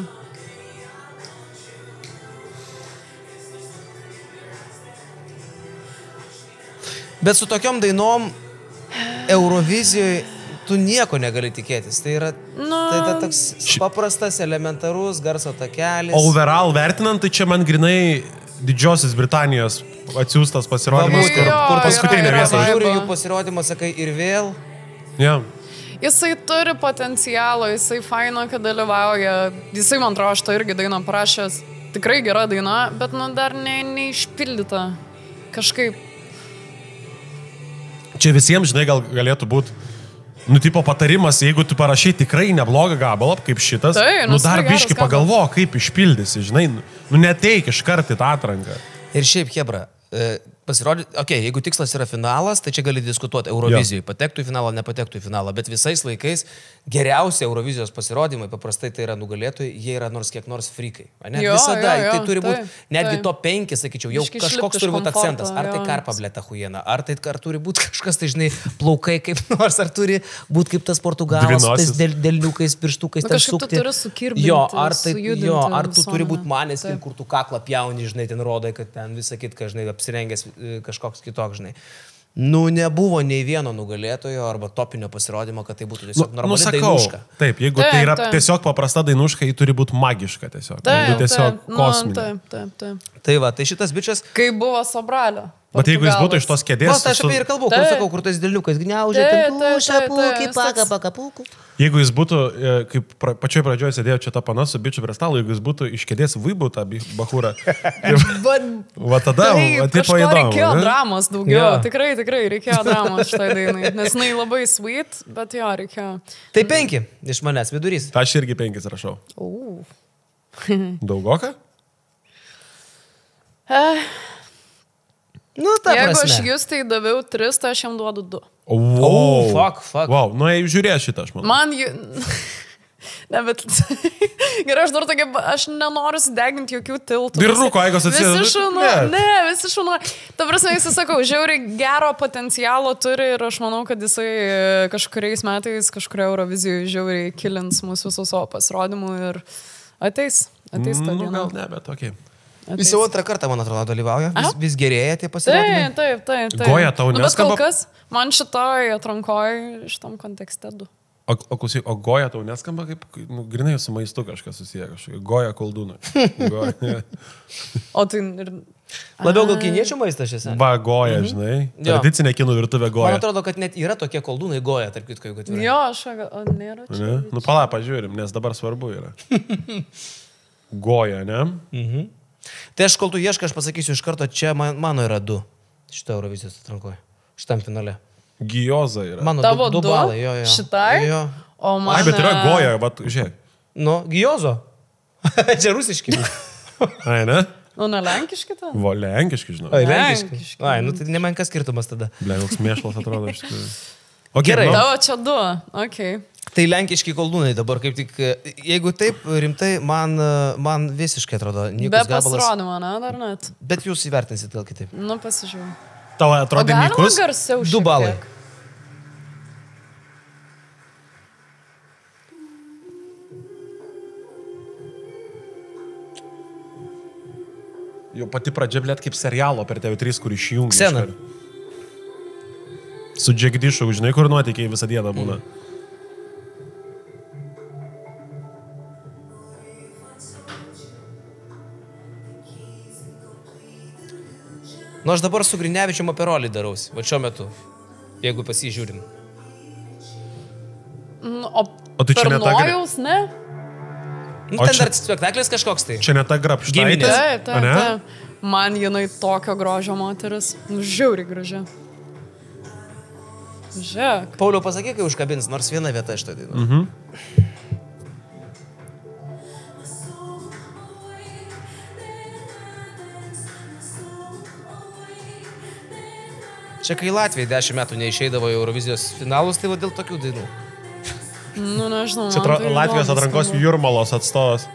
Bet su tokiom dainom Eurovizijoje tu nieko negali tikėtis. Tai yra toks paprastas, elementarus garso takelis. Overall vertinant, tai čia man grinai Didžiosios Britanijos atsiųstas pasirodymas, kur paskutinė vieta. Žiūriu jų pasirodymą, sakai, ir vėl. Ja. Jisai turi potencialo, jisai faino, kad dalyvauja. Jisai, man atrodo, aš to irgi dainą parašęs. Tikrai gera daina, bet dar neišpildyta. Kažkaip. Čia visiems, žinai, gal galėtų būti Nu, tipo patarimas, jeigu tu parašai tikrai neblogą gabalą, kaip šitas, nu dar biški pagalvo, kaip išpildysi, žinai, nu neteik iš karto tą atranką. Ir šiaip, Hebra, pasirodyti, jeigu tikslas yra finalas, tai čia gali diskutuoti Eurovizijoje, patektų į finalą, nepatektų į finalą, bet visais laikais geriausi Eurovizijos pasirodymai, paprastai tai yra nugalėtojai, jie yra nors kiek nors frikai. Visada, tai turi būti, netgi top 5, sakyčiau, jau kažkoks turi būti akcentas, ar tai karpa blėta huiena, ar tai turi būti kažkas, tai žinai, plaukai kaip nors, ar turi būti kaip tas Portugalas, tais delniukais, pirštukais, ten sukti. Jo, ar tu turi būti manęs, kur tu kaklą pjauni, žinai, ten rodai, kad ten visą kitką, žinai, apsirengęs kažkoks kitoks, žinai. Nu, nebuvo nei vieno nugalėtojo arba topinio pasirodymo, kad tai būtų tiesiog normali dainuška. Taip, jeigu tai yra tiesiog paprasta dainuška, ji turi būti magiška tiesiog. Tiesiog kosminė. Tai va, tai šitas bičias... Kai buvo Sobralio. Bet jeigu jis būtų iš tos kėdės... Aš apie ir kalbu, kur sakau, kur tais dėliukais gniaužė, pūkį. Jeigu jis būtų, kaip pačioj pradžioje sėdėjo čia ta pana su bičiu prie stalo, jeigu jis būtų iš kėdės vybūtą bachūrą, va tada, tipo įdomu. Reikėjo dramos daugiau, tikrai reikėjo dramos štai dainai, nes jinai labai sweet, bet jo, reikėjo. Tai 5 iš manęs vidurys. Aš irgi 5 rašau. Daugoka? Nu, ta jeigu prasme. aš jūs tai daviau 3, tai aš jam duodu 2. Fuck. Wow, nu, žiūrėjau šitą, aš manau. Man ne, bet... Gerai, aš dar tokia, aš nenoriu sudeginti jokių tiltų. Ir rūko, jeigu atsisėdė. Visi šunu. Ta prasme, jis sakau, žiauriai gero potencialo turi ir aš manau, kad jisai kažkuriais metais, kažkurio Eurovizijoje žiauriai kilins mūsų viso savo pasirodymų ir ateis ta diena. Gal ne, bet okei. Jis jau antrą kartą, man atrodo, dalyvauja. Vis gerėja tie pasirodymai. Taip. Goja tau neskamba? Bet kol kas, man šitoj atrankoj, šitam kontekste 2. O goja tau neskamba, kaip, grinai su maistu kažkas susiję kažkaip. Goja koldūnai. O tai ir... Labiau gal kiniečių maistas šis. Va, goja, žinai. Tradicinė kinų virtuvė goja. Man atrodo, kad net yra tokie koldūnai goja, tarp kitko, jeigu atvirai. Jo, nėra čia. Nu, pala, pažiūrim, nes dabar svarbu yra. Goja, ne? Tai aš, kol tu ieškai, aš pasakysiu iš karto, čia mano yra 2 šitą Eurovizijos atrankoje, šitam finale. Gijoza yra. Mano Tavo 2 balai, jo. Šitai? Jo. O man... Ai, bet yra goja, bet žiūrėk. Nu, Gijozo. Čia rusiški. Ai, ne? Nu, ne lenkiški ten? Va, lenkiški, žinau. Ai, lenkiški. Ai, nu tai nemenkas skirtumas tada. Ble, koks mėšlas atrodo iš tikrųjų. Gerai. Tavo čia 2, okei. Tai lenkiški koldūnai dabar kaip tik, jeigu taip rimtai, man visiškai atrodo nykus gabalas. Be pasirodymo, ne, dar net. Bet jūs įvertinsit gal kitaip. Nu, pasižiūrėjau. Tau atrodo nykus? O galima garsiau 2 balai. Jau pati pradžia, blėt, kaip serialo per TV3, kur išjungia. Ksena. Su Džegdišu, žinai, kur nuotykiai visą dieną būna. Nu, aš dabar su Grinevičium operolį darausi, va šiuo metu, jeigu pasižiūrim. O tai čia Nojaus, ne? Nu, ten dar spektaklis kažkoks tai. Čia ne ta Grabštaitė? Taip. Man jinai tokio grožio moteris. Žiauriai graži. Žiūrėk. Pauliau, pasakyk, kai užkabins, nors viena vieta iš to dainu. Čia kai Latvijai 10 metų neišeidavo į Eurovizijos finalus, tai va dėl tokių dainų. Nu, nežinau. Čia Latvijos atrankos Jurmalos atstovas.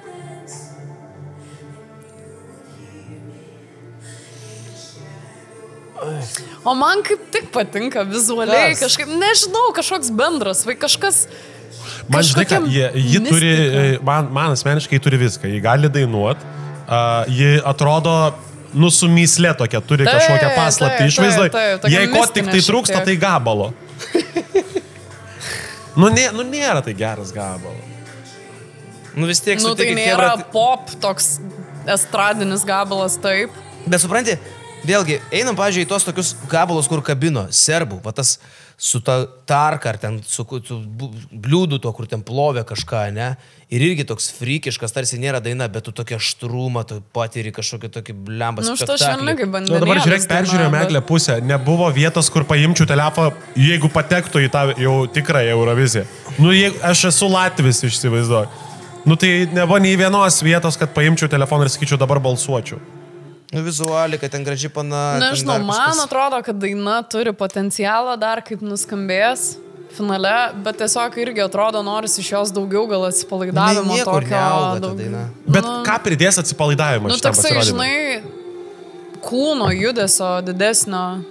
O man kaip tik patinka vizualiai, kažkaip, nežinau, kažkoks bendras, vai kažkas... Man žinai, kad ji turi, man asmeniškai turi viską. Ji gali dainuot, ji atrodo, nu, su myslė tokia, turi kažkokią paslaptį. Išvaizduoju, jei ko tik tai trūksta, tai gabalo. Nu, nėra tai geras gabalo. Nu, vis tiek nu, tai nėra pop, toks estradinis gabalas, taip. Bet supranti, vėlgi, einam, pažiūrėjau, į tos tokius gabalus, kur kabino, serbų, va tas su ta tarka, ar ten su bliūdu to, kur ten plovė kažką, ne? Ir irgi toks frikiškas, tarsi nėra daina, bet tu tokia štrumą, tu patiri kažkokį tokį blembą spektaklį. Nu, štai švelniai kaip bandė. Dabar žiūrėk, peržiūrėjau Meglę pusę. Nebuvo vietos, kur paimčiau telefoną, jeigu patektų į tą jau tikrąją Euroviziją. Nu, aš esu Latvis, išsivaizduoju. Nu, tai nebuvo nei vienos vietos, kad paimčiau telefoną ir sakyčiau, dabar balsuočiau. Nu, vizualiai, kad ten gražiai Nežinau, man atrodo, kad daina turi potencialą dar kaip nuskambės finale, bet tiesiog irgi atrodo, noris iš jos daugiau gal atsipalaidavimo tokio. Bet ką pridės atsipalaidavimo? Nu, toksai, žinai, kūno judesio didesnio.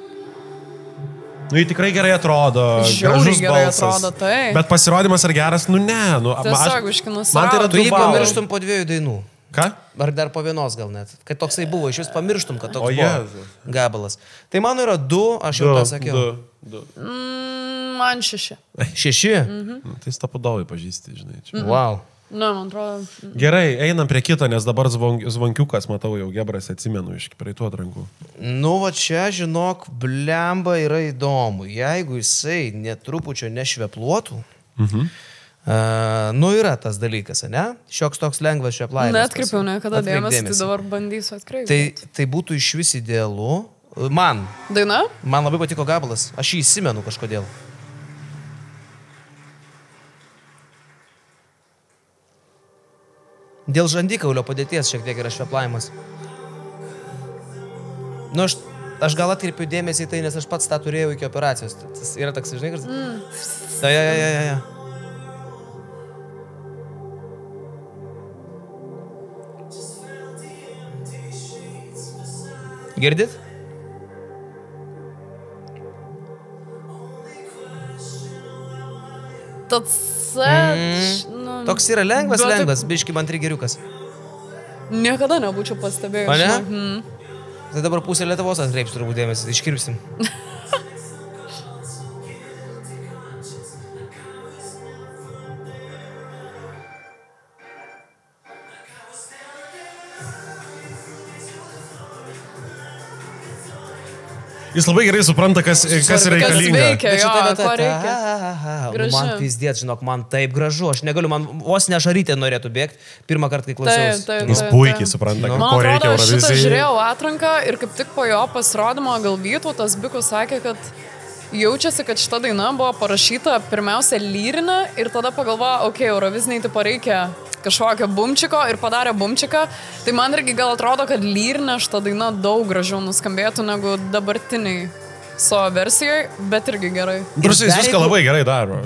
Nu, jį tikrai gerai atrodo. Žiauriai gerai atrodo, tai. Bet pasirodymas ar geras? Nu, ne. Nu, tiesiog iškinus. Man tai yra tu jį pamirštum po 2 dainų. Ką? Ar dar po 1 gal net. Kad toksai buvo, iš vis pamirštum, kad toks buvo gabalas. Tai mano yra 2, aš jau tą sakiau. 2. Man 6. 6? Mhm. Tai stapudovai pažįsti, žinai. Čia. Wow. Nu, man atrodo. Gerai, einam prie kito, nes dabar zvankiukas, matau, jau Gebras atsimenu iš praeitų atrankų. Nu, va čia, žinok, blemba yra įdomu. Jeigu jisai netrupučio nešvepluotų, nu yra tas dalykas, ne? Šioks toks lengvas šveplavimas. Neatkreipiau niekada dėmesį, tai dabar bandysiu atkreipti. Tai būtų iš vis idealu. Man. Daina? Man labai patiko gabalas. Aš jį įsimenu kažkodėl. Dėl žandikaulio padėties šiek tiek yra šveplavimas. Nu, aš gal atkreipiu dėmesį į tai, nes aš pats tą turėjau iki operacijos. Tas yra toks, žinai, kad... Ja. Girdit? Toks yra lengvas, biški man trigeriukas. Niekada nebūčiau pastebėjęs. O ne? Tai dabar pusė Lietuvos atkreips turbūt dėmesį, iškirpsim. Jis labai gerai supranta, kas reikalinga. Veikia, jo, ko reikia. Man pizdėt, žinok, man taip gražu. Aš negaliu, man vos ne Šarytė norėtų bėgti pirmą kartą, kai klausiausi. Jis puikiai supranta, ko reikia Eurovizijai. Šitą žiūrėjau atranką ir kaip tik po jo pasirodymo gal Vytautas Bikus sakė, kad jaučiasi, kad šita daina buvo parašyta pirmiausia lyrinė ir tada pagalvoja, okei, Euroviziniai tipo reikia kažkokio bumčiko ir padarė bumčiką. Tai man irgi gal atrodo, kad lyrinė šita daina daug gražiau nuskambėtų negu dabartiniai savo versijoje, bet irgi gerai. Brusijai viską labai gerai daro.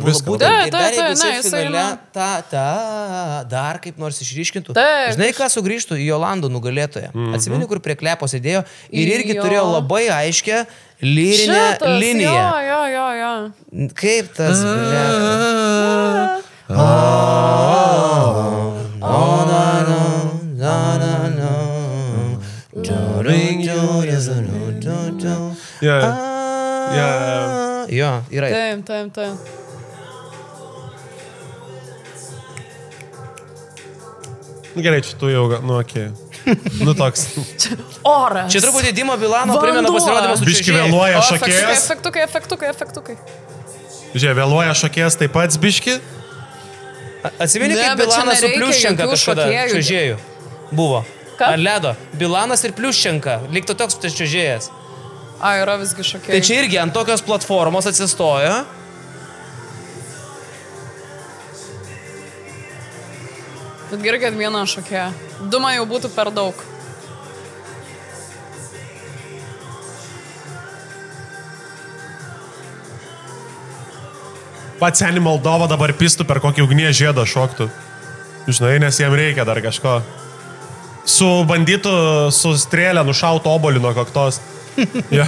Dar kaip nors išryškintų. Žinai, ką sugrįžtų į Jolandų nugalėtoją. Atsimeni, kur prie klepo sėdėjo ir irgi turėjo labai aiškę lyrinę liniją. Jo. Kaip tas Jo, yra. Taip. Gerai, čia tu jau, nu, okei. Nu, toks. Oras. Čia truputį Dimo Bilano primena pasirodymas su biški vėluoja šokėjas. Efektukai. Žiūrėk, vėluoja šokėjas taip pat biški. Atsimeni, kaip Bilanas su Pliuščenka kažkada čiuožėjų buvo. Ant ledo. Bilanas ir Pliuščenka. Liktų toks čiuožėjas. Yra visgi šokėjai. Tai čia irgi ant tokios platformos atsistojo. Bet gerai, kad viena šokėja. 2 man jau būtų per daug. Pats seni Moldova dabar pistų per kokį ugnie žiedą šoktų. Žinai, nes jam reikia dar kažko. Bandytų su strėlę nušauti obolį nuo kaktos. Ir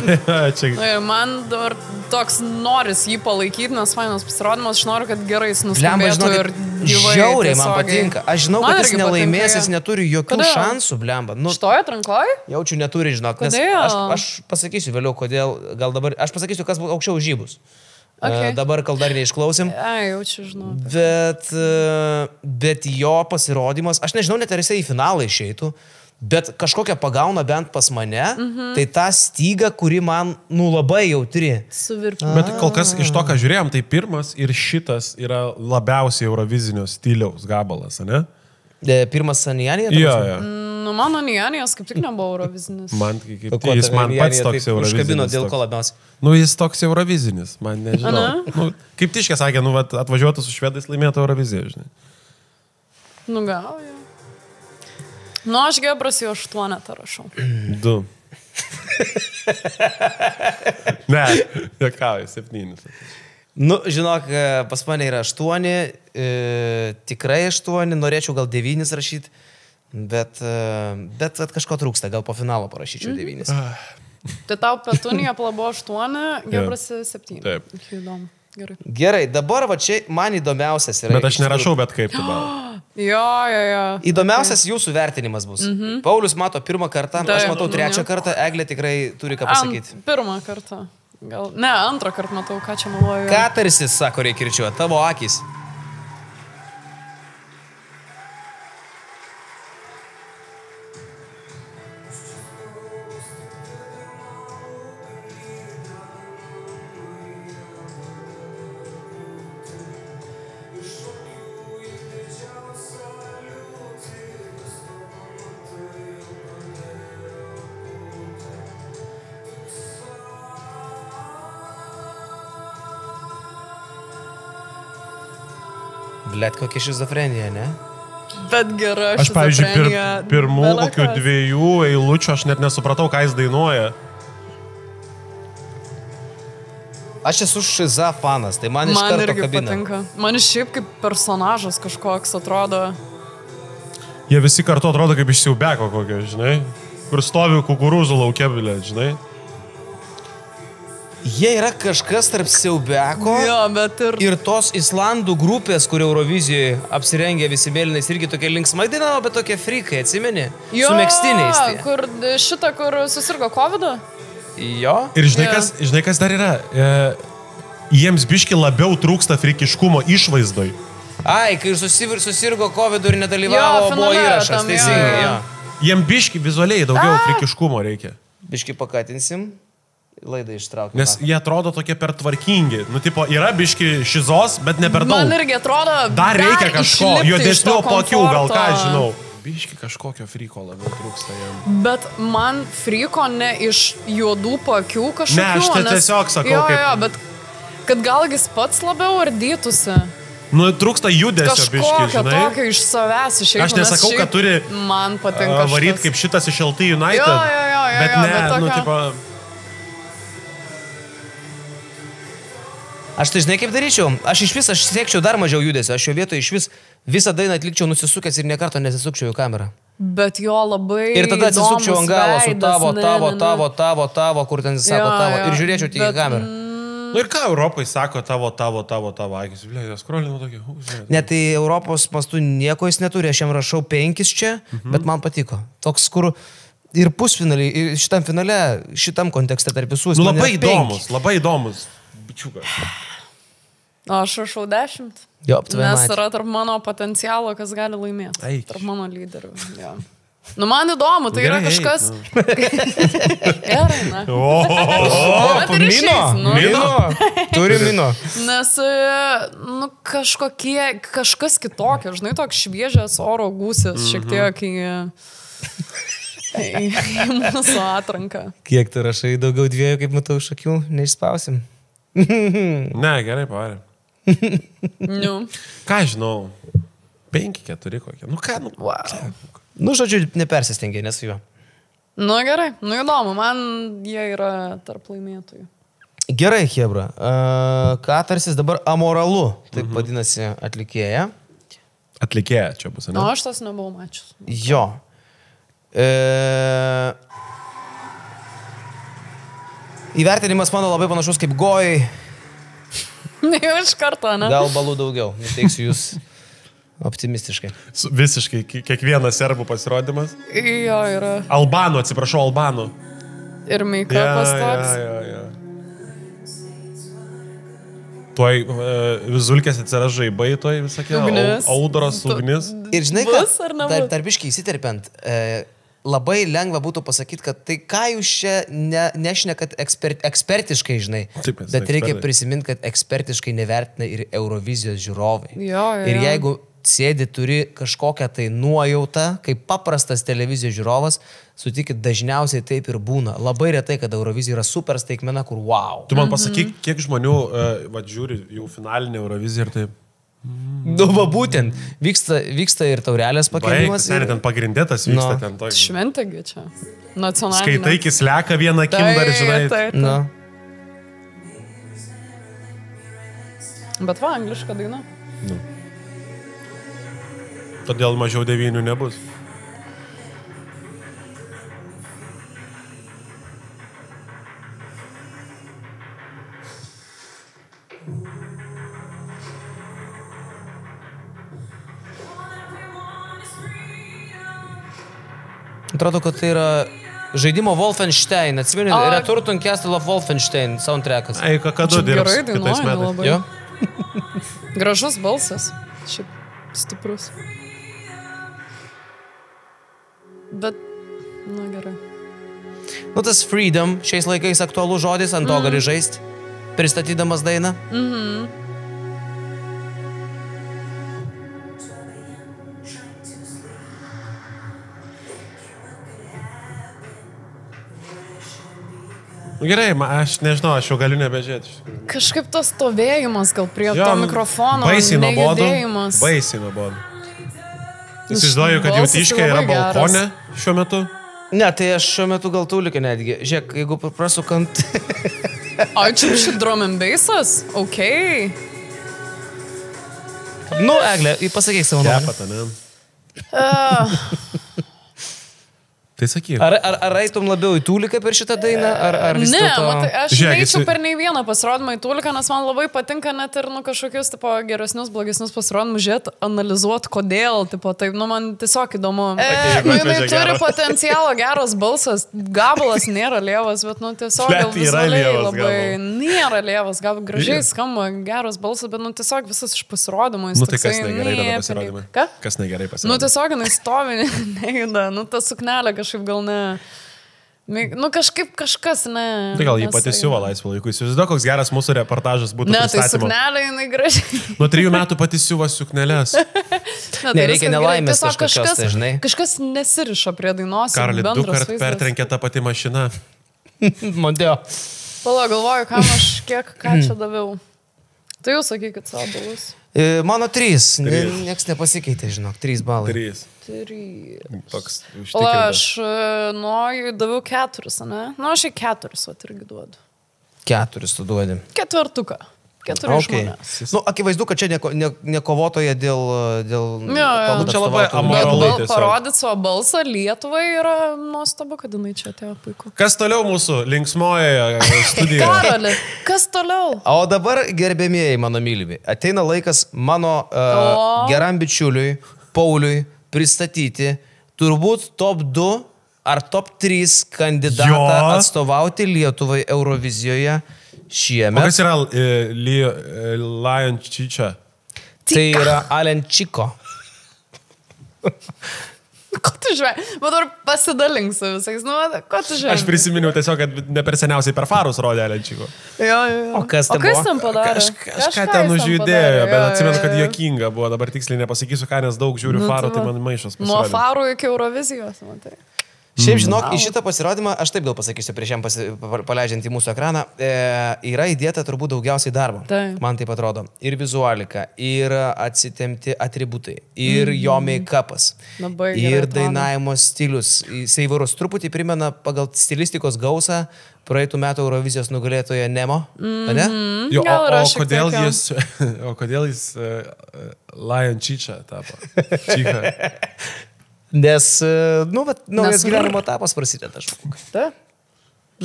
man dar toks noris jį palaikyti, nes fainas pasirodymas, aš noriu, kad gerai jis nuskambėtų ir gyvai. Žiauriai man patinka. Aš žinau, kad jis nelaimės, jis neturi jokių šansų, blemba. Šitoje atrankoje? Jaučiu, neturi, žinok. Aš pasakysiu vėliau, kodėl, gal dabar, aš pasakysiu, kas aukščiau už jį bus. Okay. Dabar kol dar neišklausim. Jaučiu, žinau. Bet jo pasirodymas, aš nežinau, net ar jisai į finalą išeitų. Bet kažkokią pagauna bent pas mane, tai ta styga, kuri man, labai jautri. Suvirpinti. Bet kol kas iš to, ką žiūrėjom, tai pirmas ir šitas yra labiausiai eurovizinio stiliaus gabalas, ne? Pirmas Anijanė? Jo. Nu, mano Nijanijas kaip tik nebuvo eurovizinis. Man jis man pats toks eurovizinis. Užkabino dėl ko labiausiai. Nu, jis toks eurovizinis, man nežinau. Nu, kaip Tiškė sakė, atvažiuotų su švedais laimėtų Euroviziją, žinai. Nu, gal, jau. Nu, aš Gebras jau 8 rašau. 2. Ne, juokauju, 7. Nu, žinok, pas mane yra 8, tikrai 8, norėčiau gal 9 rašyti, bet kažko trūksta, gal po finalo parašyčiau 9. Tai tau Petunija plabo 8, Gebras 7. Taip. Įdomu. Gerai, dabar va čia man įdomiausias yra. Bet aš nerašau, bet kaip tu gal. Jo. Įdomiausias jūsų vertinimas bus. Paulius mato 1 kartą, aš matau 3 kartą, Eglė tikrai turi ką pasakyti. 1 kartą. Gal, ne, 2 kartą matau, ką čia meluoju. Katarsis, sako, reikia kirčiuoti, tavo akis. Blet, kokia šizofrenija, ne? Bet gera Aš, pavyzdžiui, šizofrenija. pirmų kokių 2 eilučių aš net nesupratau, ką jis dainuoja. Aš esu šiza fanas, tai man iš karto irgi kabina. patinka. Man šiaip kaip personažas kažkoks atrodo. Jie visi kartu atrodo kaip iš siaubeko kokio, žinai. Kur stovi kukurūzų laukia, bilė, žinai. Jie yra kažkas tarp siaubeko Jo, bet ir tos islandų grupės, kur Eurovizijoje apsirengė visi mėlynais, irgi tokie linksmai dainavo, bet tokie frikai, atsimeni? Jo, su megztiniais. Tai. kur susirgo COVID-ą? Jo. Ir žinai, kas dar yra? Jiems biški labiau trūksta frikiškumo išvaizdoj. Ai, kai susirgo COVID ir nedalyvavo, buvo įrašas, teisingai. Jo. Jiems biški vizualiai daugiau frikiškumo reikia. Biški pakatinsim. Laidą ištraukime. Nes jie atrodo tokie per tvarkingi. Nu, tipo, yra biški šizos, bet ne per daug. Man irgi atrodo, dar reikia kažko, juodesnių pakių, gal ką komforto. žinau. Biški kažkokio friko labiau trūksta jam. Bet man friko ne iš juodų pakių kažkokių. Ne, aš tai tiesiog sakau, jo, kaip... Jo, bet kad gal jis pats labiau ardytųsi. Nu, trūksta judesio biški, Kažkokio žinai. tokio iš savęs išėjimo. Aš nesakau, kad turi man patinka varyt kaip šitas iš LT United. Jo, bet ne, bet nu, tipo... Aš tai žinai kaip daryčiau, aš siekčiau dar mažiau judesio, aš jo vietoje visą dainą atlikčiau nusisukęs ir nekarto nesisukčiau į kamerą. Bet jo labai... Ir tada atsisukčiau ant galo su tavo, kur ten sako tavo, ir žiūrėčiau tik į kamerą. Nu ir ką Europai sako tavo akis, blė, skrolinu tokį. Ne, tai Europos mastu nieko jis neturi, aš jam rašau 5 čia, bet man patiko. Toks, kur ir pusfinalį, ir šitam finale, šitam kontekste tarp visų. Nu, labai įdomus. Bičiukas. Aš rašau 10. Jo, nes yra tarp mano potencialo, kas gali laimėti. Eik. Tarp mano lyderių. Jo. Nu, man įdomu, tai gerai, yra kažkas... Gerai, na. Mino. Turi mino. Nes, nu, kažkas kitokio, žinai, toks šviežias oro gūsis, šiek tiek į mūsų atranką. Kiek tu rašai, daugiau 2, kaip matau, šakių, neišspausim. Ne, gerai, pavarė. Nu. Ką žinau, 5-4 kokie. Nu ką, nu. Wow. Nu, žodžiu, nepersistengiai, nes juo. Nu, gerai, nu įdomu, man jie yra tarp laimėtojų. Gerai, Hebra. Katarsis dabar amoralu, taip vadinasi atlikėja. Atlikėja čia bus, ne? Nu, aš tas nebuvau mačius. Jo. Įvertinimas mano labai panašus kaip Gojai. Jau iš karto, ne? Gal balų daugiau, neteiksiu jūs optimistiškai. Visiškai kiekvienas serbų pasirodymas. Jo, yra. Albanų, atsiprašau, Albanų. Ir make-upas toks. Ja. Tuoj Vizulkės atsiras žaibai, tuoj visokie. Audros, ugnis. Ir žinai, bus ar nebus? tarpiškai įsiterpiant, labai lengva būtų pasakyti, kad tai ką jūs čia nešnekat ekspertiškai, žinai. Taip, bet reikia ekspertai. prisiminti, kad ekspertiškai nevertina ir Eurovizijos žiūrovai. Jo. Ir jeigu sėdi, turi kažkokią tai nuojautą, kaip paprastas televizijos žiūrovas, sutikit, dažniausiai taip ir būna. Labai retai, kad Eurovizija yra super staigmena, kur wow. Tu man pasakyk, kiek žmonių žiūri jau finalinį Euroviziją ir taip. Nu, va būtent, vyksta ir taurelės pakėlimas. Ten pagrindėtas vyksta ten to. Šventėgi čia. Nacionalinė. Skaitaikis leka vieną akim dar, žinai. Tai. Nu. Bet va, angliška daina. Todėl mažiau 9 nebus. Atrodo, kad tai yra žaidimo Wolfenstein. Atsimeni, Return to Castle of Wolfenstein soundtrackas. Ai, kakadu Čia dirbs gerai kitais dainuoja metais. labai. Jo? Gražus balsas. Šiaip stiprus. Bet, na gerai. Nu, tas freedom šiais laikais aktualus žodis, ant to gali žaisti, pristatydamas dainą. Gerai, aš nežinau, aš jau galiu nebežiūrėti. Kažkaip tas stovėjimas gal prie Jo, to mikrofono. Baisiai nuobodu. nejudėjimas. Baisiai nuobodu. Įsivaizduoju, kad Balsas Jautiškė yra labai geras. balkone šiuo metu. Ne, tai aš šiuo metu gal tūlikai netgi. Žiūrėk, jeigu prasukant... O čia šit drum and bassas? Ok. Nu, Eglė, pasakyk savo nuomonę. Kepata, ne? Tai sakyk. Ar eitum labiau į tūliką per šitą dainą, ar vis Ne, dėlto... matai, aš Žiūrėk, neičiau jisai- per nei vieną pasirodymą į Tuliką, nes man labai patinka net ir kažkokius tipo, geresnius, blogesnius pasirodymus žiūrėti, analizuoti, kodėl, tipo, taip, man tiesiog įdomu. jeigu Jinai atvežė turi gerą. potencialo, geras balsas, gabalas nėra lievas, bet tiesiog Bet gal yra vizualiai lievas labai gabalas. nėra lievas, gal gražiai skamba, geras balsas, bet tiesiog visas iš pasirodymo. jis Nu tai kas toksai negerai tada niekinai. pasirodymai? Ką? Kas negerai Nu pasirodymai? tiesiog jinai stovi, nejuda, ta suknelė kažkaip gal ne... Nu kažkaip kažkas, ne. Tai gal jį nes- pati siuva laisvą laikų. Įsivaizduoju, koks geras mūsų reportažas būtų Ne, tai pristatymo. suknelė jinai gražiai. Nuo 3 metų pati siuva suknelės. Ne, Nereikia viskas gerai. nelaimės Tiesiog kažkokios, tai žinai. Kažkas nesiriša prie dainos. ir Karali, 2 bendras kart vaizdas. pertrenkė tą patį mašiną. Mondeo. Pala, galvoju, ką čia daviau. Tai jūs sakykit savo balus. Mano 3. Niekas nepasikeitė, žinok. 3 balai. 3. 3. Toks Pala, užtikrintas. aš daviau 4, ne? Nu, aš 4, o irgi duodu. 4 tu duodi. 4. 4 iš Okay. manęs. Nu, akivaizdu, kad čia ne kovotoja dėl Jo. tautų Čia labai atstovautojų. amoralu. Bet tiesiog. parodyti savo balsą Lietuvai yra nuostabu, kad jinai čia atėjo puiku. Kas toliau mūsų linksmojoje studijoje? Karali, kas toliau? O dabar, gerbėmieji mano mylimi, ateina laikas mano geram bičiuliui, Pauliui, pristatyti turbūt top 2 ar top 3 kandidatą Jo. atstovauti Lietuvai Eurovizijoje O šiemet. kas yra Lion Čičia? Tai yra Alenčiko. Ko tu žvei? Man dar pasidalink su visais. Nu, ko tu žvei? Aš prisiminiau tiesiog, kad ne per seniausiai per Farus rodė Alenčiko. Jo. O kas ten O kas buvo? ten padarė? Kažką ten užjudėjo, bet atsimenu, kad juokinga buvo. Dabar tiksliai nepasakysiu, ką, nes daug žiūriu Nu, Farų, tai tai va. man maišas Nuo pasirodė. Farų iki Eurovizijos, matai. Šiaip žinok, į šitą pasirodymą, aš taip gal pasakysiu prieš jam paleidžiant į mūsų ekraną, yra įdėta turbūt daugiausiai darbo. Taip. Man taip atrodo. Ir vizualika, ir atsitemti atributai, ir jo make-upas, Labai gerai ir atrodo. dainavimo stilius. Jisai įvairus truputį primena pagal stilistikos gausą praeitų metų Eurovizijos nugalėtoją Nemo. Ne? Jo, Gal yra šiek kodėl tiek, jo. jis, o kodėl jis Lion Čičia tapo? Čicha. Nes, nu, bet naujas Nes- gyvenimo etapas prasideda. Aš manau. Ta?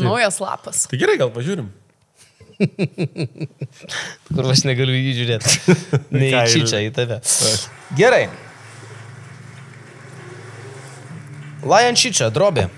Naujas lapas. Tai gerai, gal pažiūrim. Kur aš negaliu jį žiūrėti. Ne į Ką, Čičą, į tave. Gerai. Lion Čičia, drobė.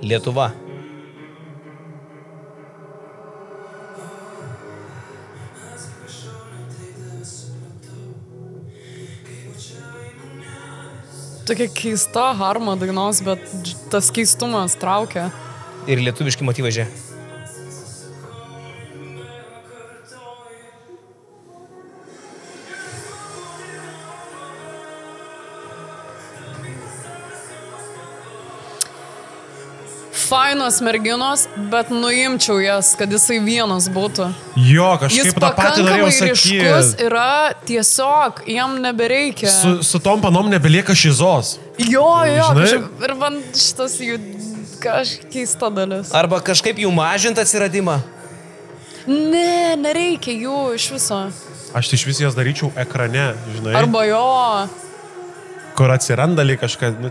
Lietuva. Tokia keista harma dainos, bet tas keistumas traukia. Ir lietuviški motyvai, žiūrė. Fainos merginos, bet nuimčiau jas, kad jisai vienas būtų. Jo, Jis kažkaip tą patį norėjau pakankamai ryškus sakyti. yra, tiesiog jam nebereikia. Su tom panom nebelieka šizos. Jo, Žinai? kažkaip, ir man šitas jų kažkaip keista dalis. Arba kažkaip jų mažint atsiradimą. Ne, nereikia jų iš viso. Aš tai iš vis jas daryčiau ekrane, žinai. Arba jo, Kur atsiranda lyg kažką. Nu,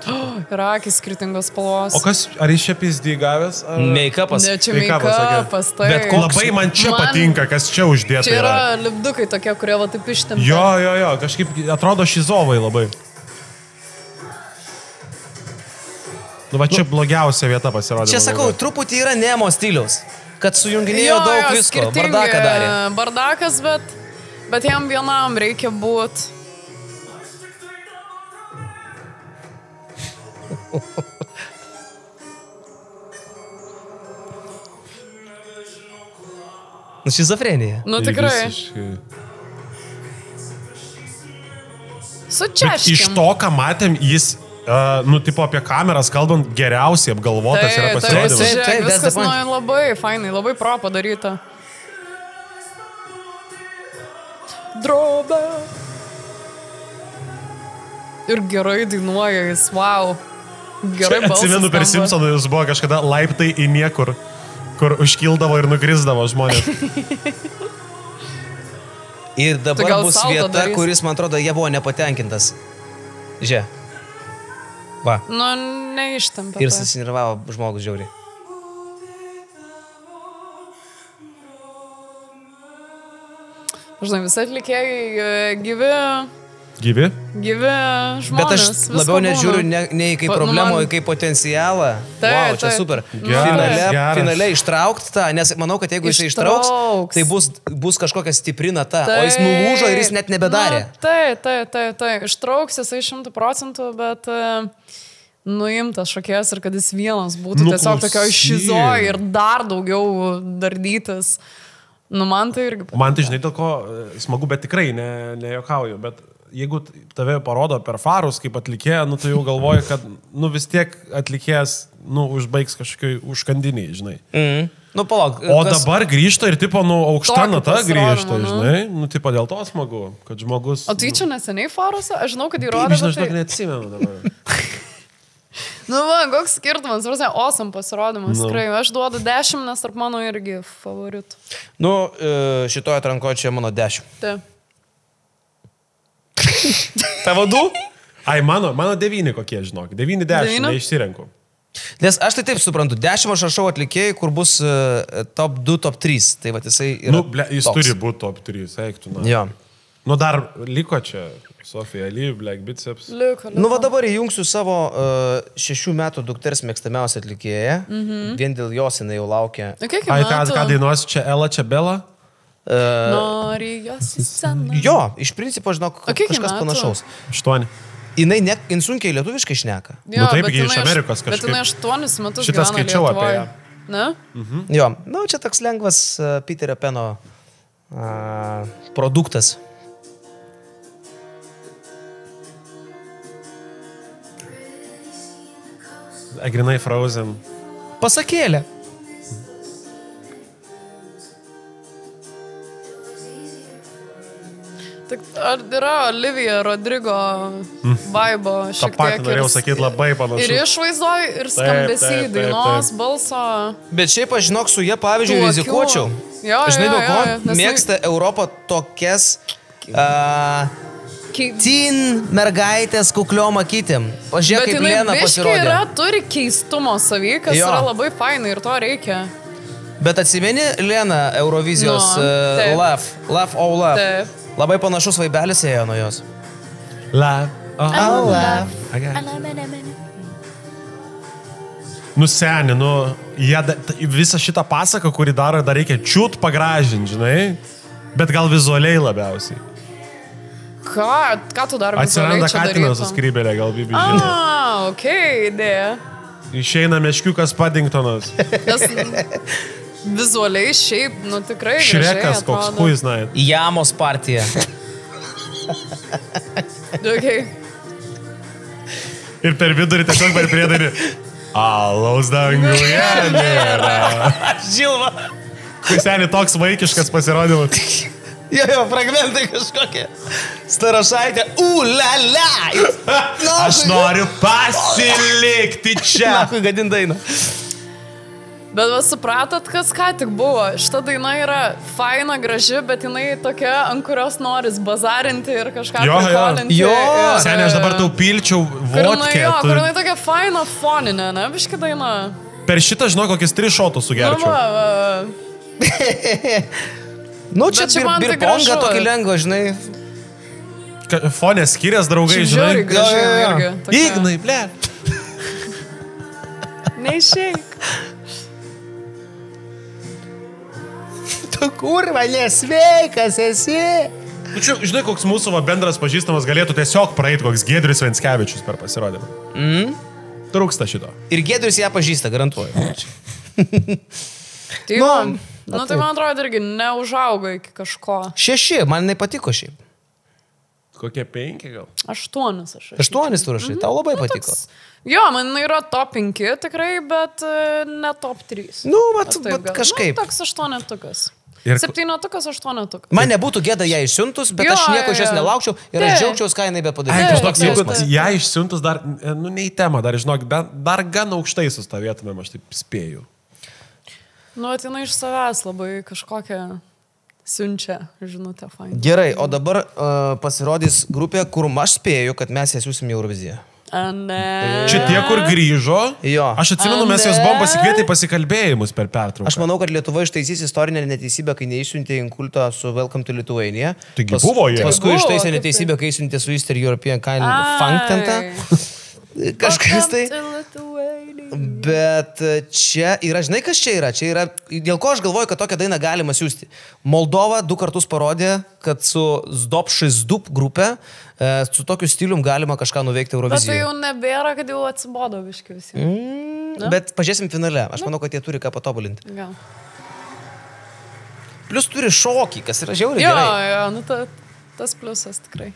yra akis skirtingos spalvos. o kas, ar jis čia pizdį gavęs? Ar... Make-upas. Ne, čia Make-upas, make-upas, tai. Bet koks- Labai man čia Man- patinka, kas čia uždėta Čia yra lipdukai tokie, kurie va taip ištempia. Jo, kažkaip atrodo šizovai labai. Nu, va čia blogiausia vieta pasirodė. Čia sakau, truputį yra Nemo stiliaus. Kad sujunginėjo daug visko. skirtingi, Bardaką darė. Bardakas, bet jam vienam reikia būti. Nu, šizofrenija. Nu tikrai. Su češkim. Iš to, ką matėm, jis, nu, tipo apie kameras kalbant, geriausiai apgalvotas yra pasirodymas. Taip, Žiūrėk, that's the viskas point. labai fainai, labai pro padaryta. Drobė. Ir gerai dainuoja jis, wow. Gerai balsas. Atsimenu, per skamba. Simpsonus buvo kažkada laiptai į niekur, kur užkildavo ir nukrisdavo žmonės. Ir Tai dabar gal bus salto vieta, darys? kuris, man atrodo, jie buvo nepatenkintas. Žiūrėk. Va. Nu, neištempia. Ir tai. susinirvavo žmogus žiauriai. Žinai, visi atlikėjai gyvi žmonės. Bet aš visko labiau būna. nežiūriu ne į kaip Nu, problemą, man- o į kaip potencialą. Taip, Wow, čia taip. super. Geras. Finale ištraukti tą, nes manau, kad jeigu jis ištrauks, tai bus kažkokia stipri nata, o jis nulūžo ir jis net nebedarė. Tai. Ištrauks jisai 100%, bet nuimtas šokėjas ir kad jis vienas būtų Nu, tiesiog tokio klausyk. šizoj ir dar daugiau dardytis. Nu, man tai irgi. Man tai žinai, dėl ko smagu, bet tikrai nejokauju. Bet jeigu tave parodo per farus kaip atlikėja, nu, tu jau galvoji, kad nu, vis tiek atlikėjas nu, užbaigs kažkokiai užkandiniai, žinai. Nu, palauk. O dabar grįžta ir tipo, nu, aukšta Tokį nata pasirodymą, grįžta, nu. žinai. Nu, tipo, dėl to smagu, kad žmogus... O tai čia neseniai faruose? Aš žinau, kad Kaip, įrodė. žinai, bet aš tai- neatsimenu dabar. Nu, man, koks skirtumas, prasme, awesome pasirodymas. Nu. Tikrai, aš duodu 10, nes tarp mano irgi favoritų. Nu, šitoje atrankoje čia mano 10. Tai. Tavo 2? Ai, mano 9 kokie, žinok. 9-10, Devyni? neišsirenku. Nes aš tai taip suprantu, 10 aš rašau atlikėjai, kur bus top 2, top 3. Tai va, jisai yra. Nu, ble, jis toks. turi būti top 3, eiktų, na. Jo. Nu, dar liko čia Sofija Lee, Black Biceps. Liko. Nu, va dabar įjungsiu savo 6 metų dukters mėgstamiausią atlikėją. Vien dėl jos jinai jau laukia. Nu, kiek Ai, metų? ką dainuos čia Ela, čia Bela? Nori jos į sceną. Jo, iš principo, žinok, O kiek jai kažkas metų? panašaus. 8. Jin sunkiai lietuviškai šneka. Nu taip, bet gi iš jinai Amerikos Bet kažkaip. jinai 8 metus Šitą gyvena skaičiau apie Lietuvoj. ją. Ne? Jo, nu čia toks lengvas Peterio Peno produktas. Grinai Frozen. Pasakėlė. Tik ar yra Olivija Rodrigo vaibo Ta šiek patį tiek. norėjau sakyti labai panašu. Ir išvaizdoj, ir skambesiai, taip, dainos, taip. balso. Bet šiaip aš žinok, su jie pavyzdžiui Tų akių. rizikuočiau. Jo, Žinai, jo, dėl ko? jo, nes Mėgsta Europą tokias Kai... teen mergaitės kukliom akytėm. Pažiūrėk, kaip Lena pasirodė. Yra, turi keistumo savy, kas Jo. yra labai fainai ir to reikia. Bet atsimeni Lena Eurovizijos Nu, taip. Love, oh Love. Taip. Labai panašus vaibelis ėjo nuo jos. Love. Oh, Love. I got it. Nu seni, visą šitą pasaką, kurį daro, dar reikia čiūt pagražinti, žinai, bet gal vizualiai labiausiai. Ką tu dar atsiranda katinas su skrybelė, gal bibi žinai. Okei, idėja. Išeina meškiukas Paddingtonas. Nes vizualiai šiaip, tikrai Šrekas koks, who is night. Jamos partija. Okay. Ir per vidurį tiesiog per priedarį. Alaus danguje nėra. Žilva. Seniai toks vaikiškas pasirodymas. Jo, fragmentai kažkokie. Starašaitė, la. Aš noriu pasilikti čia. Nakui gadin dainą. Bet va supratot, kas ką tik buvo. Šita daina yra faina, graži, bet jinai tokia, ant kurios noris bazarinti ir kažką prikolinti. Jo. Seniai, aš dabar tau pilčiau vodkę. Kur jinai tokia faina foninė, ne? Biški daina. Per šitą, žinau, kokius 3 šotus sugerčiau. Čia birponga tokį lengvą, žinai. Fonė skirias, draugai, žinai. Žiauriai graži irgi. Ignai, ble. Neišeik. Tu kurva, nesveikas esi. Žinai, koks mūsų bendras pažįstamas galėtų tiesiog praeiti, koks Giedrius Venckevičius per pasirodymą. Trūksta šito. Ir Giedrius ją pažįsta, garantuoju. Tai man atrodo irgi neužaugo iki kažko. 6, man nepatiko šiaip. Kokie 5 gal? 8 aš. 8 tu rašai, tau labai patiko. Jo, man yra top 5 tikrai, bet ne top 3. Bet kažkaip. Toks 8-tukas. 7-tukas, 8-tukas. Man nebūtų gėda ją išsiuntus, bet aš nieko iš jos nelaukčiau ir aš džiaugčiaus, ką jinai be Toks, jeigu padarė. ją išsiuntus dar, ne į temą, dar, žinok, dar gan aukštai sustovėtumėm, aš taip spėju. Atina iš savęs labai kažkokią siunčia žinutę fain. Gerai, o dabar pasirodys grupė, kur aš spėju, kad mes ją siūsim į Euroviziją. Ne. Čia tie, kur grįžo. Jo. Aš atsimenu, mes jos buvom pasikvietę į pasikalbėjimus per pertrauką. Aš manau, kad Lietuva ištaisys istorinę neteisybę, kai neišsiuntė Inkultą su Welcome to Lithuania. Taigi buvo jie. Paskui ištaisė neteisybę, kai išsiuntė su Easter European Kind Funk tentą. Kažkas tai. Bet čia yra, žinai, kas čia yra? Čia yra, dėl ko aš galvoju, kad tokią dainą galima siūsti. Moldova 2 kartus parodė, kad su Zdopšis Dup grupė su tokiu stilium galima kažką nuveikti Eurovizijoje. Bet tai jau nebėra, kad jau atsibodo viški visi. Bet pažiūrėsim finale. Aš manau, kad jie turi ką patobulinti. Gal. Plus turi šokį, kas yra žiauriai gerai. Jo, tas pliusas tikrai.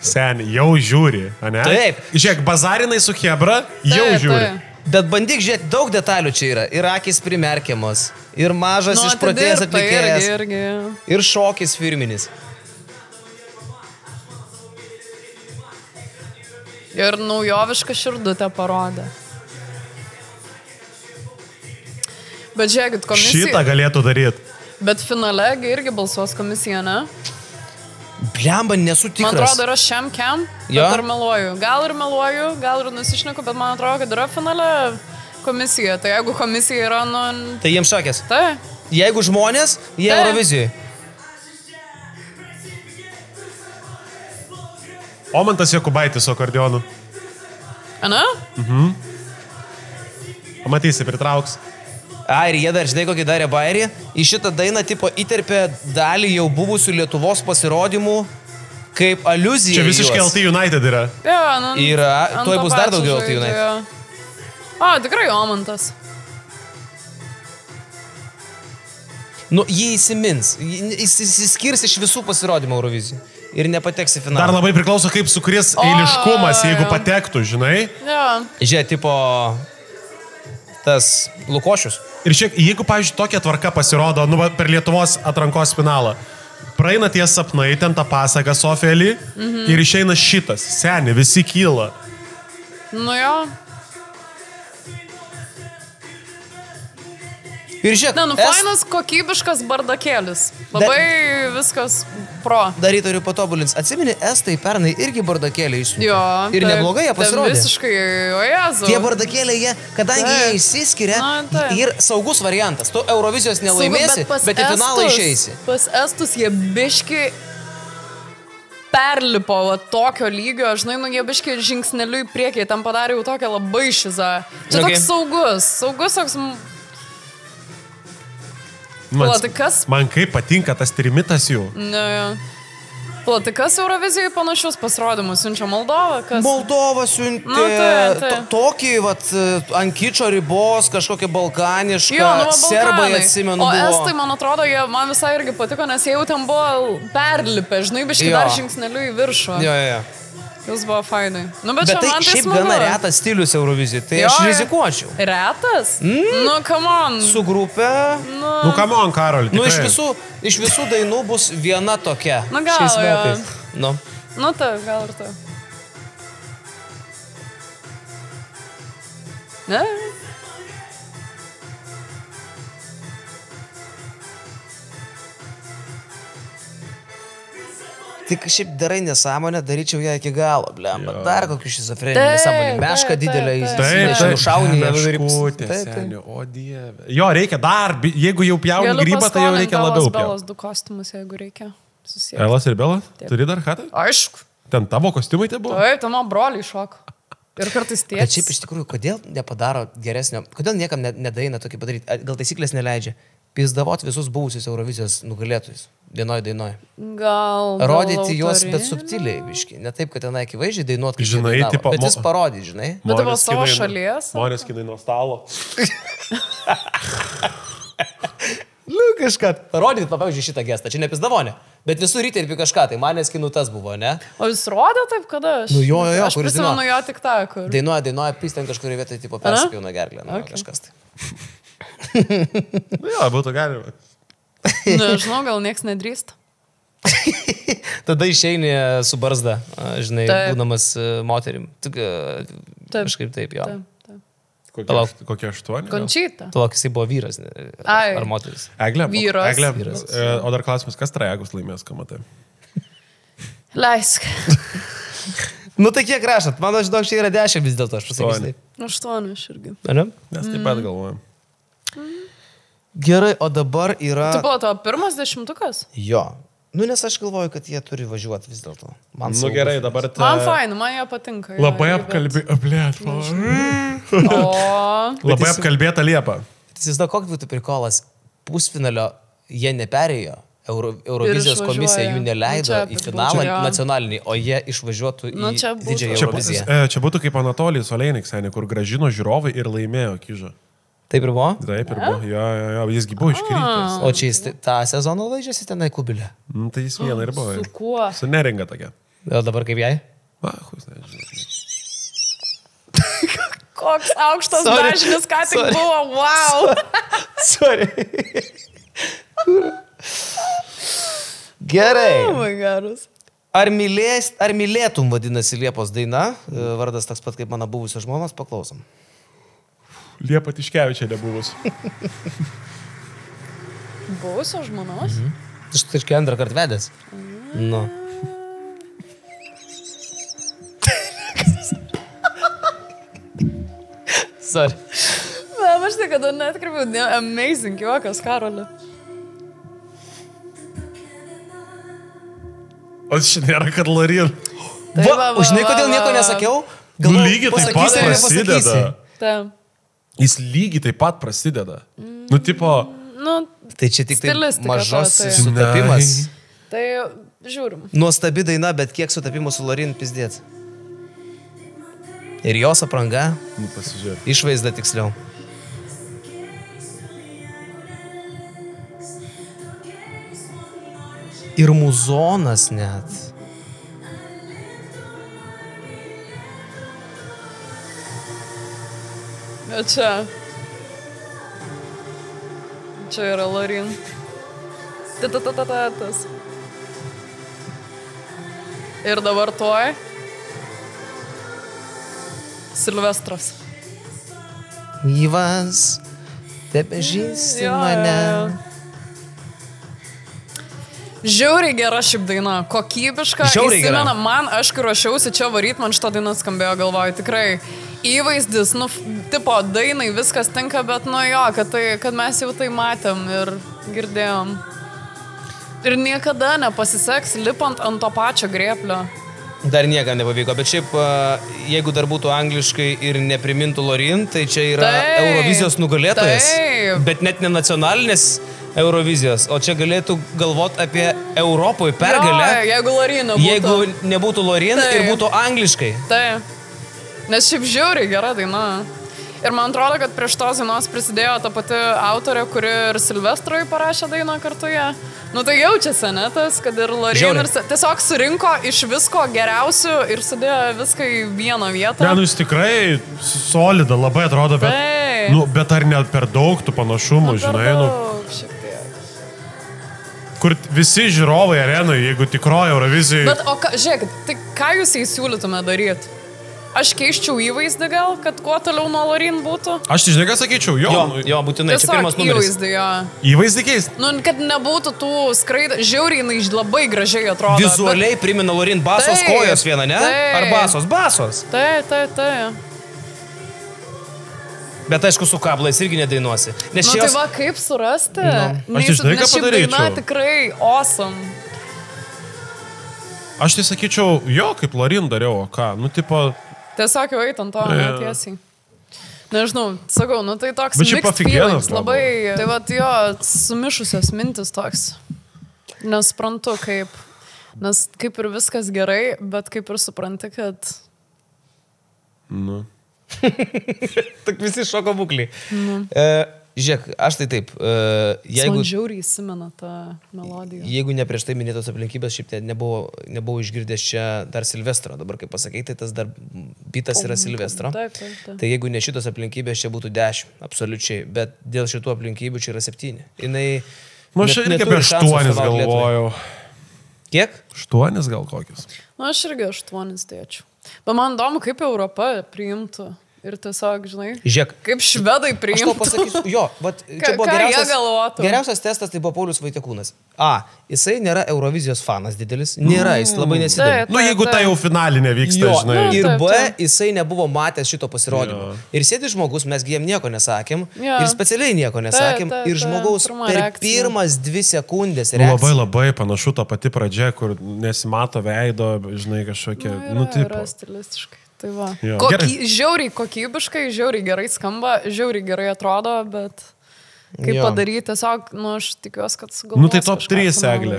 Seniai, jau žiūri, ane? Taip. Žiūrėk, bazarinai su Hebra, jau žiūri. Taip. Bet bandyk žiūrėti, daug detalių čia yra. Ir akis primerkiamos, ir mažas išprotėjęs atlikėjas, ir šokis firminis. Ir naujovišką širdutę parodė. Bet žiūrėkit, komisija... Šitą galėtų daryti. Bet finale irgi balsuos komisija, ne? Blemba, nesu tikras. Man atrodo, yra šiam kem, Jo? bet ar meluoju. Gal ir nusišneku, bet man atrodo, kad yra finale komisija. Tai jeigu komisija yra, Tai jiems šakės. Tai. Jeigu žmonės, jie Taip. Eurovizijoje. Omantas Jokubaitis su akordeonu. Ana? Pamatysi, pritrauks. Ir jie dar, žinai, kokį darė bairį. Į šitą dainą tipo įterpė dalį jau buvusių Lietuvos pasirodymų kaip aliuzija. Čia visiškai LT United yra. Jo, Yra, tuoj bus dar daugiau LT United. Tikrai Omantas. Jį įsimins. Jis įsiskirs iš visų pasirodymų Eurovizijų. Ir nepateks į finalą. Dar labai priklauso, kaip sukris eiliškumas, jeigu patektų, žinai. Jo. Žiūrėk, tipo tas Lukošius. Ir šiek, jeigu, pavyzdžiui, tokia tvarka pasirodo per Lietuvos atrankos finalą, praeina tie sapnai, ten tą pasaką Sofėlį ir išeina šitas. Seni, visi kyla. Jo. Ir žiūrėk, fainas kokybiškas bardakėlis. Labai viskas pro. Dar įtariu patobulins. Atsimeni, estai pernai irgi bardakėlį išsiuntė. Jo. Ir neblogai jie pasirodė. Visiškai, o Jezu. Tie bardakėliai, kadangi jie išsiskiria, ir saugus variantas. Tu Eurovizijos nelaimėsi, bet į finalą išeisi. Pas estus jie biški perlipo va, tokio lygio, žinai, nu jie biškai žingsneliu į priekį, tam padarė jau tokią labai šizą. Čia toks saugus toks... Man kaip patinka tas trimitas jų. Ne. Tai kas Eurovizijai panašius pasirodymus siunčia Moldova? Kas? Moldova siuntė tokį, ant kičo ribos, kažkokią balkanišką, serbai atsimenu. O estai, man atrodo, man visai irgi patiko, nes jie jau ten buvo perlipę, žinai, biškai dar žingsneliu į viršų. Jo. Jis buvo fainai. Bet tai šiaip gana retas stilius Eurovizijai, tai aš rizikuočiau. Retas? Nu, come on. Su grupė. Nu, come on, Karoli. Iš visų dainų bus viena tokia. Nu, gal, jo. Nu, ta, gal ir ta. Ne? Tik šiaip darai nesąmonę, daryčiau ją iki galo, blem. Dar kokių šizofreninį nesąmonį. Mešką didelę nušaunį. O dieve. Jo, reikia dar, jeigu jau pjauni grybą, tai jau reikia labiau pjauti. Belos 2 kostiumus, jeigu reikia. Elas ir Belas? Turi dar hatą? Aišku. Ten tavo kostiumai tai buvo? Taip, tamo broliai šoko. Ir kartais tėtis. Bet šiaip iš tikrųjų, kodėl nepadaro geresnio, kodėl niekam nedaina tokį padaryti, gal taisyklės neleidžia? Pizdavot visus buvusius Eurovizijos nugalėtojus vienoj dainoj. Gal. Rodyti juos, bet subtiliai, biški. Ne taip, kad ten akivaizdžiai dainuot, kaip žinai, tipo, bet jis parodyti, žinai. Bet tavo savo šalies. Moneskinai nuo stalo. Kažką. Parodyti, pavyzdžiui, šitą gestą. Čia ne pizdavonė. Bet visur įterpi kažką, tai Moneskinų tas buvo, ne? O jis rodė taip, kada aš? Nu jo, aš prisimenu jo tik tą, kur. Dainuoja, pys ten kažkurį vietą, tipo, persipjauna gerklę. Kažkas tai. Nu jo, būtų galima. Nežinau, gal nieks nedrįsta. Tada išeini su barzda, žinai, būdamas moterim. Kažkaip taip, jo. Kokie 8? Končyta. Tolok, jisai buvo vyras. Ar moteris? Eglė. Vyras. O dar klausimas, kas trajegus laimės, ką matai? Leisk. Nu tai kiek rašat? Mano, žinok, čia yra 10 vis dėlto, aš pasakysiu taip. 8 aš irgi. Ar ne? Mes taip pat galvojam. Gerai, o dabar yra... Tai buvo tavo pirmas 10-ukas? Jo. Nu, nes aš galvoju, kad jie turi važiuoti vis dėlto. Nu gerai, dabar... Man fain, man jie patinka. Labai apkalbėta. Labai apkalbėta Liepa. Įsivaizduoju, koks būtų prikolas. Pusfinalio jie neperėjo. Eurovizijos komisija jų neleido į finalą nacionalinį, o jie išvažiuotų į didžiąją Euroviziją. Čia būtų kaip Anatolijus Olejniks, kur gražino žiūrovai ir laimėjo Kyžą. Taip ir buvo? Taip ir buvo, jo, jisgi buvo iškryptas. O čia jis tą sezoną laižėsi tenai Kubilė? Tai jis vieną ir buvo. Su kuo? Su neringa tokia. O dabar kaip jai? Koks aukštas dažnis, ką tik buvo, wow! Sorry. Gerai. Oh my geras. Ar mylėtum vadinasi Liepos daina? Vardas toks pat kaip mano buvusios žmonos, paklausom. Liepa Tiškevičia nebuvus. Buvusios žmonos? Aš tai antrą kartą vedęs. Nu. Sorry. Aš tai kada netkreipiau, amazing juokas, Karoli. O čia nėra, kad Larin. Žinai, kodėl nieko nesakiau? Nu lygiai taip pat prasideda. Taip. Jis lygiai taip pat prasideda. Nu, tipo... Nu, tai čia tik tai mažas tai. sutapimas. Tai žiūrim. Nuostabi daina, bet kiek sutapimų su Larin pizdėt. Ir jos apranga. Nu, pasižiūrėk. Išvaizda tiksliau. Ir muzonas net. Čia yra Larin. Tas. Ir dabar toj. Silvestras. Gyvas, tebežįsti mane. Žiauriai gera šiaip daina, kokybiška. Žiauriai gera. Man, aš kai ruošiausi čia varyt, man šitą dainą skambėjo, galvoju, tikrai įvaizdis, nu, tipo, dainai viskas tinka, bet nu jo, kad mes jau tai matėm ir girdėjom. Ir niekada nepasiseks lipant ant to pačio grėplio. Dar niekam nepavyko, bet šiaip, jeigu dar būtų angliškai ir neprimintų Lorin, tai čia yra Eurovizijos nugalėtojas. Taip. Bet net ne nacionalinės Eurovizijos, o čia galėtų galvoti apie Europoje pergalę. Jo, jeigu Lorin nebūtų. Jeigu nebūtų Lorin ir būtų angliškai. Taip. Nes šiaip žiauriai gera daina. Ir man atrodo, kad prieš tos dainos prisidėjo ta pati autorė, kuri ir Silvestrui parašė dainą kartuje. Nu tai jaučiasi, ne tas, kad ir Lorin ir tiesiog surinko iš visko geriausių ir sudėjo viską į vieną vietą. Ne, nu jis tikrai solida labai atrodo, bet, nu, bet ar net per daug tų panašumų, žinai, nu. nu. Kur visi žiūrovai arenoje, jeigu tikroji Eurovizijai. Bet, o žiūrėkit, tai ką jūs įsiūlytume daryti? Aš keiščiau įvaizdį gal, kad kuo toliau nuo Lorin būtų? Aš tai žinai, ką sakyčiau, jo, būtinai, čia pirmas numeris. Įvaizdį, jo. Įvaizdį keist? Nu, kad nebūtų tų skraidų, žiauriai, jinai labai gražiai atrodo. Vizualiai primena Lorin basos kojos vieną, ne? Ar basos? Tai. Bet aišku, su kablais irgi nedainuosi. Nes nu, tai va, kaip surasti? No. Aš tai žinai, ką padaryčiau. Daina tikrai awesome. Aš tai sakyčiau, jo, kaip Lorin dariau, ką, nu, tipo... Tiesiog jau eit ant to, tiesiai. Nežinau, sakau, nu tai toks mixed feelings, labai... Tai va, jo, sumišusios mintis toks. Nesprantu kaip... Nes kaip ir viskas gerai, bet kaip ir supranti, kad... Nu. Tak visi šoko būkliai. Žiūrėk, aš tai taip, jeigu... Man žiauriai įsimena tą melodiją. Jeigu ne prieš tai minėtos aplinkybės, šiaip nebuvau išgirdęs čia dar Silvestro, dabar kaip pasakyti, tai tas dar bitas yra Silvestro. Taip. Tai jeigu ne šitos aplinkybės, čia būtų 10, absoliučiai, bet dėl šitų aplinkybių čia yra 7. Jinai... Nu, aš irgi apie 8 galvojau. Kiek? 8 gal kokius. Nu, aš irgi 8 dėčiau. Bet man įdomu, kaip Europa priimtų. Ir tiesiog, žinai, Žiūrėk, kaip švedai priimtų. Aš to pasakysiu, jo, bet čia buvo geriausias testas, tai buvo Paulius Vaitekūnas. Jisai nėra Eurovizijos fanas didelis, nėra, jis labai nesidomi. Nu, jeigu tai jau finalinė vyksta, žinai. Ir B, jisai nebuvo matęs šito pasirodymo. Ir sėdi žmogus, mesgi jam nieko nesakėm, ir specialiai nieko nesakėm, ir žmogaus per pirmas 2 sekundės reakcija. Labai panašu ta pati pradžia, kur nesimato veido, žinai, kažkokia, nu, tipo. Stilistiškai. Tai va. Žiauriai kokybiškai, žiauriai gerai skamba, žiauriai gerai atrodo, bet kaip padaryti, tiesiog, nu, aš tikiuosi, kad sugalvosiu. Nu, tai top 3 Eglė.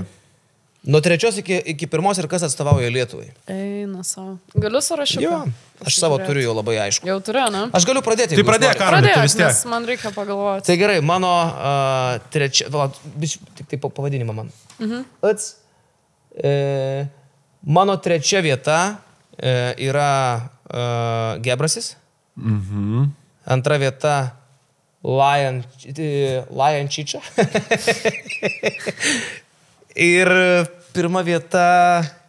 Nuo 3 iki 1 ir kas atstovauja Lietuvai? Eina savo. Galiu surašyti? Jo, aš savo turiu jau labai aišku. Jau turiu, ne? Aš galiu pradėti. Tai pradėk, Karoli, tu vis tiek. Nes man reikia pagalvoti. Tai gerai, mano trečia, tik tai pavadinimą man. Mano trečia vieta yra Gebrasis. Antra vieta Lion Chicha. Ir pirma vieta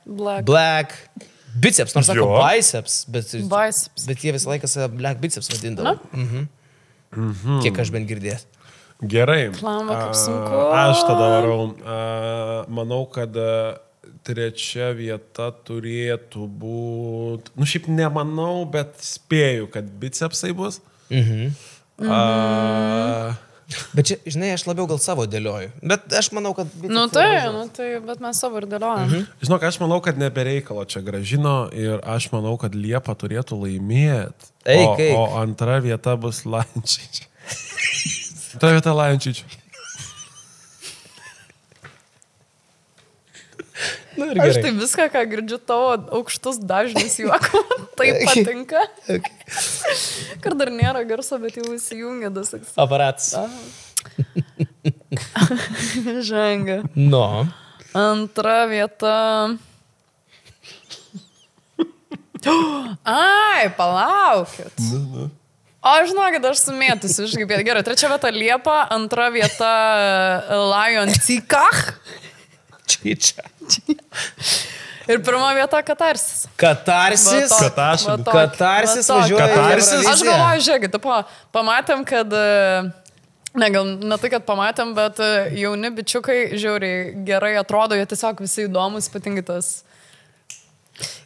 Black Biceps, nors sako Biceps, bet jie visą laiką save Black Biceps vadindavo. Kiek aš bent girdėjęs. Gerai. Plamba, kaip sunku. Aš tada varau. Manau, kad trečia vieta turėtų būti... Nu, šiaip nemanau, bet spėju, kad bicepsai bus. Bet čia, žinai, aš labiau gal savo dėlioju. Bet aš manau, kad... Nu tai, bet mes savo ir dėliojam. Žinok, aš manau, kad nebereikalo čia Gražino ir aš manau, kad Liepa turėtų laimėti. O antra vieta bus Lion Chicha. Antra vieta Lion Chicha. Nu, aš tai viską, ką girdžiu tavo aukštus dažnius juoko, tai patinka. Kur dar nėra garso, bet jau įsijungia das aparatas. Žengia. No. Antra vieta. Ai, palaukit. O, žinokit, aš sumėtusiu, išgaipėt. Gerai, trečia vieta Liepa, antra vieta Lion Chicha. Chicha. Ir pirma vieta Katarsis. Katarsis važiuoja. Katarsis. Aš galvoju, žiūrėkit, pamatėm, kad... Ne, gal ne tai, kad pamatėm, bet jauni bičiukai žiauriai gerai atrodo, jie tiesiog visi įdomus,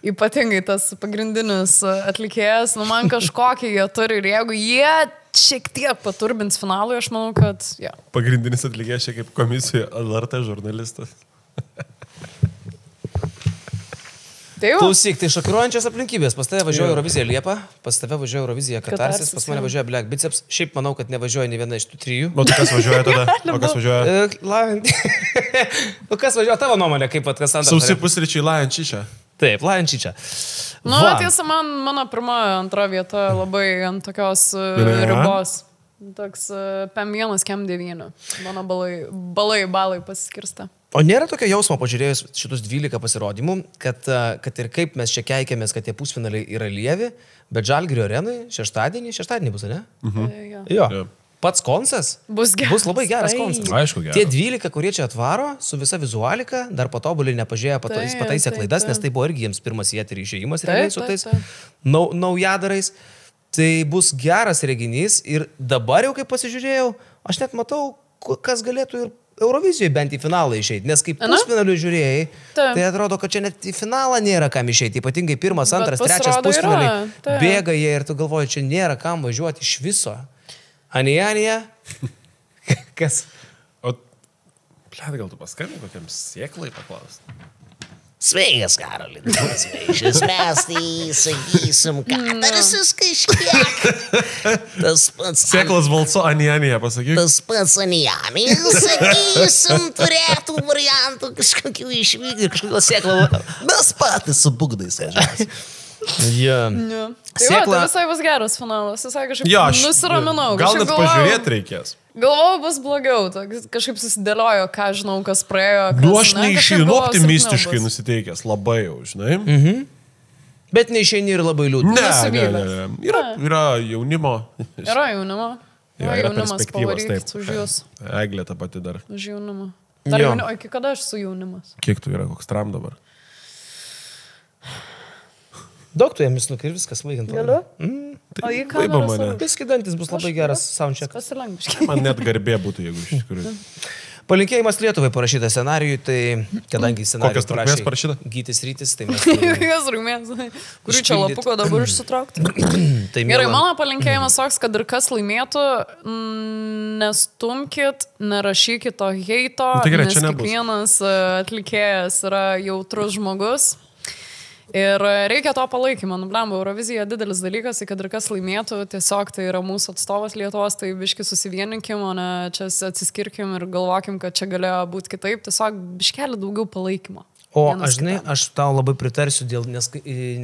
ypatingai tas pagrindinis atlikėjas. Nu, man kažkokį jie turi ir jeigu jie šiek tiek paturbins finalui, aš manau, kad... Pagrindinis atlikėjas čia kaip komisijoje LRT žurnalistas. Tai jau. Klausyk, tai šokiruojančios aplinkybės. Pas tave važiuoja Eurovizija Liepa, pas tave važiuoja Eurovizija Katarsis, pas mane važiuoja Black Biceps. Šiaip manau, kad nevažiuoja nei viena iš tų trijų. O tai kas važiuoja tada? O kas važiuoja? O kas važiuoja tavo nuomonė, kaip pat kas antras? Sausi pusryčiai Lajančičia. Taip, Lajančičia. Nu, tiesa, mano pirma, antra vieta labai ant tokios ribos. Toks PM1, KM9. Mano balai pasiskirsta. O nėra tokio jausmo, pažiūrėjus šitus 12 pasirodymų, kad ir kaip mes čia keikėmės, kad tie pusfinaliai yra lievi, bet Žalgirio arenui šeštadienį bus, ne? Jo. Pats koncas bus labai geras koncas. Aišku, geras. Tie 12, kurie čia atvaro su visa vizualika, dar patobulinę pažiūrėjo, pataisė klaidas, nes tai buvo irgi jiems pirmas į eterį išėjimas realiai su tais naujadarais. Tai bus geras reginys ir dabar jau, kaip pasižiūrėjau, aš net matau, kas galėtų ir Eurovizijoje bent į finalą išeiti, nes kaip pusfinalių žiūrėjai, tai atrodo, kad čia net į finalą nėra kam išeiti, ypatingai pirmas, antras, trečias pusfinaliai bėga jie ir tu galvoji, čia nėra kam važiuoti iš viso. Anija? Kas? O, gal tu paskambini kokiam sėklai paklausti? Sveikas, Karoli. Iš esmės, tai sakysim, Katarsis kažkiek. Tas pats... Sėklas balso Anija, pasakyk. Tas pats Anija, sakysim, turėtų variantų kažkokių išvykti, kažkokio sėklo. Mes patys su būgnais, važiuosim. Tai visai bus geras finalas. Visai kažkaip nusiraminau. Gal net pažiūrėti reikės. Galvojau, bus blogiau. Kažkaip susidėliojo, ką žinau, kas praėjo. Nu, aš neišeinu optimistiškai nusiteikęs. Labai jau, žinai. Bet neišeini ir labai liūdnas. Ne. Yra jaunimo. Yra jaunimo. Yra perspektyvos, taip. Už jūs. Eglė ta pati dar. Už jaunimą. O iki kada aš su jaunimas? Kiek tu yra, koks tram dabar? Daug tu jėmis nukir, viskas vaigiant. Galiu? O į kamerą? Viskidantis bus labai geras soundcheck. Pasilenkbiškai. Man net garbė būtų, jeigu iš tikrųjų. Palinkėjimas Lietuvai parašyta scenarijui, tai kadangi scenarijus parašyta? Gytis Rytis, tai mes... Kokias rūmės? Kurį čia lapuko dabar išsitraukti? Gerai, mano palinkėjimas toks, kad ir kas laimėtų, nestumkit, nerašykit to heito, nes kiekvienas atlikėjas yra jautrus žmogus. Ir reikia to palaikymo. Blemba, Eurovizija didelis dalykas, kad ir kas laimėtų, tiesiog tai yra mūsų atstovas Lietuvos, tai biški susivieninkim, o ne čia atsiskirkim ir galvokim, kad čia galėjo būti kitaip, tiesiog biškelį daugiau palaikymo. O aš tau labai pritarsiu, nes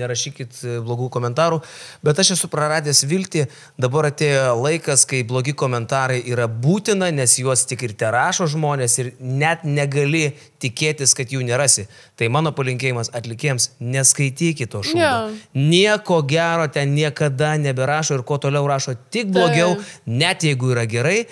nerašykit blogų komentarų, bet aš esu praradęs viltį, dabar atėjo laikas, kai blogi komentarai yra būtina, nes juos tik ir te rašo žmonės ir net negali tikėtis, kad jų nerasi. Tai mano palinkėjimas atlikėjams, neskaitykit to šūdo. Nieko gero ten niekada neberašo ir ko toliau rašo tik blogiau, net jeigu yra gerai,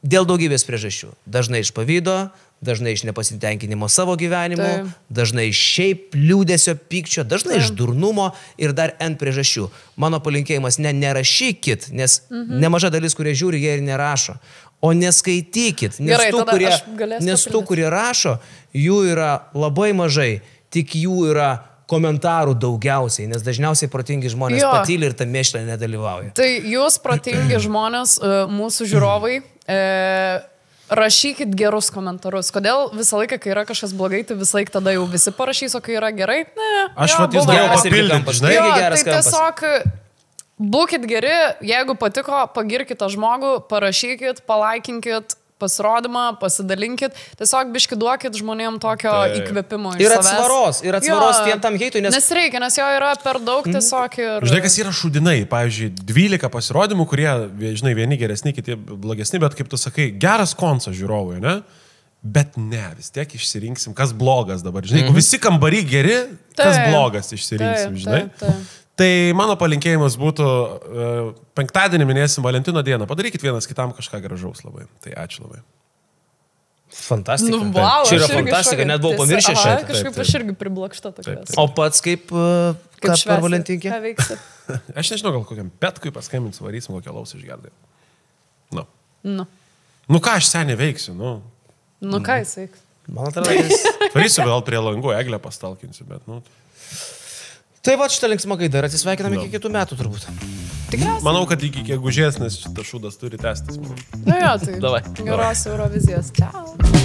dėl daugybės priežasčių. Dažnai iš pavydo, dažnai iš nepasitenkinimo savo gyvenimu, dažnai iš šiaip liūdesio, pykčio, dažnai iš durnumo ir dar N priežasčių. Mano palinkėjimas nerašykit, nes nemaža dalis, kurie žiūri, jie ir nerašo. O neskaitykit, nes tų, kurie rašo, jų yra labai mažai, tik jų yra komentarų daugiausiai, nes dažniausiai protingi žmonės patyli ir tą mėšlę nedalyvauja. Tai jūs protingi žmonės, mūsų žiūrovai, rašykit gerus komentarus. Kodėl visą laiką, kai yra kažkas blogai, tai visą laiką tada jau visi parašys, o kai yra gerai, ne. Aš vat norėjau papildyti, žinai. Tai tiesiog būkit geri, jeigu patiko, pagirkit tą žmogų, parašykit, palaikinkit pasirodymą, pasidalinkit, tiesiog biški duokit žmonėm tokio įkvėpimo iš savęs. Ir atsvaros tam heitui, nes reikia, nes jo yra per daug tiesiog ir... Žinai, kas yra šūdinai, pavyzdžiui, 12 pasirodymų, kurie, žinai, vieni geresni, kiti blogesni, bet kaip tu sakai, geras koncas žiūrovui, ne? Bet ne, vis tiek išsirinksim, kas blogas dabar, žinai, jeigu visi kambary geri, kas blogas išsirinksim, žinai? Tai mano palinkėjimas būtų, penktadienį minėsim Valentino dieną, padarykit vienas kitam kažką gražaus labai. Tai ačiū labai. Fantastika. Čia yra fantastika, net buvau pamiršęs šią. Kažkaip aš irgi priblokšta tokias. O pats kaip per Valentinkį? Ką veiksi? Aš nežinau, gal kokiam petkui paskambinti, varysim kokią lausą išgerdai. Nu ką aš seniai veiksiu, Nu ką jis veiks? Man atrodo, jis... Varysiu gal prie langų, Eglę pastalkinsiu, bet Tai va, šitą linksmą gaidą ir atsisveikiname iki kitų metų turbūt. Tikriausiai. Manau, kad iki gegužės, nes šitas šūdas turi tęstis. Tai geros Eurovizijos. Ciao.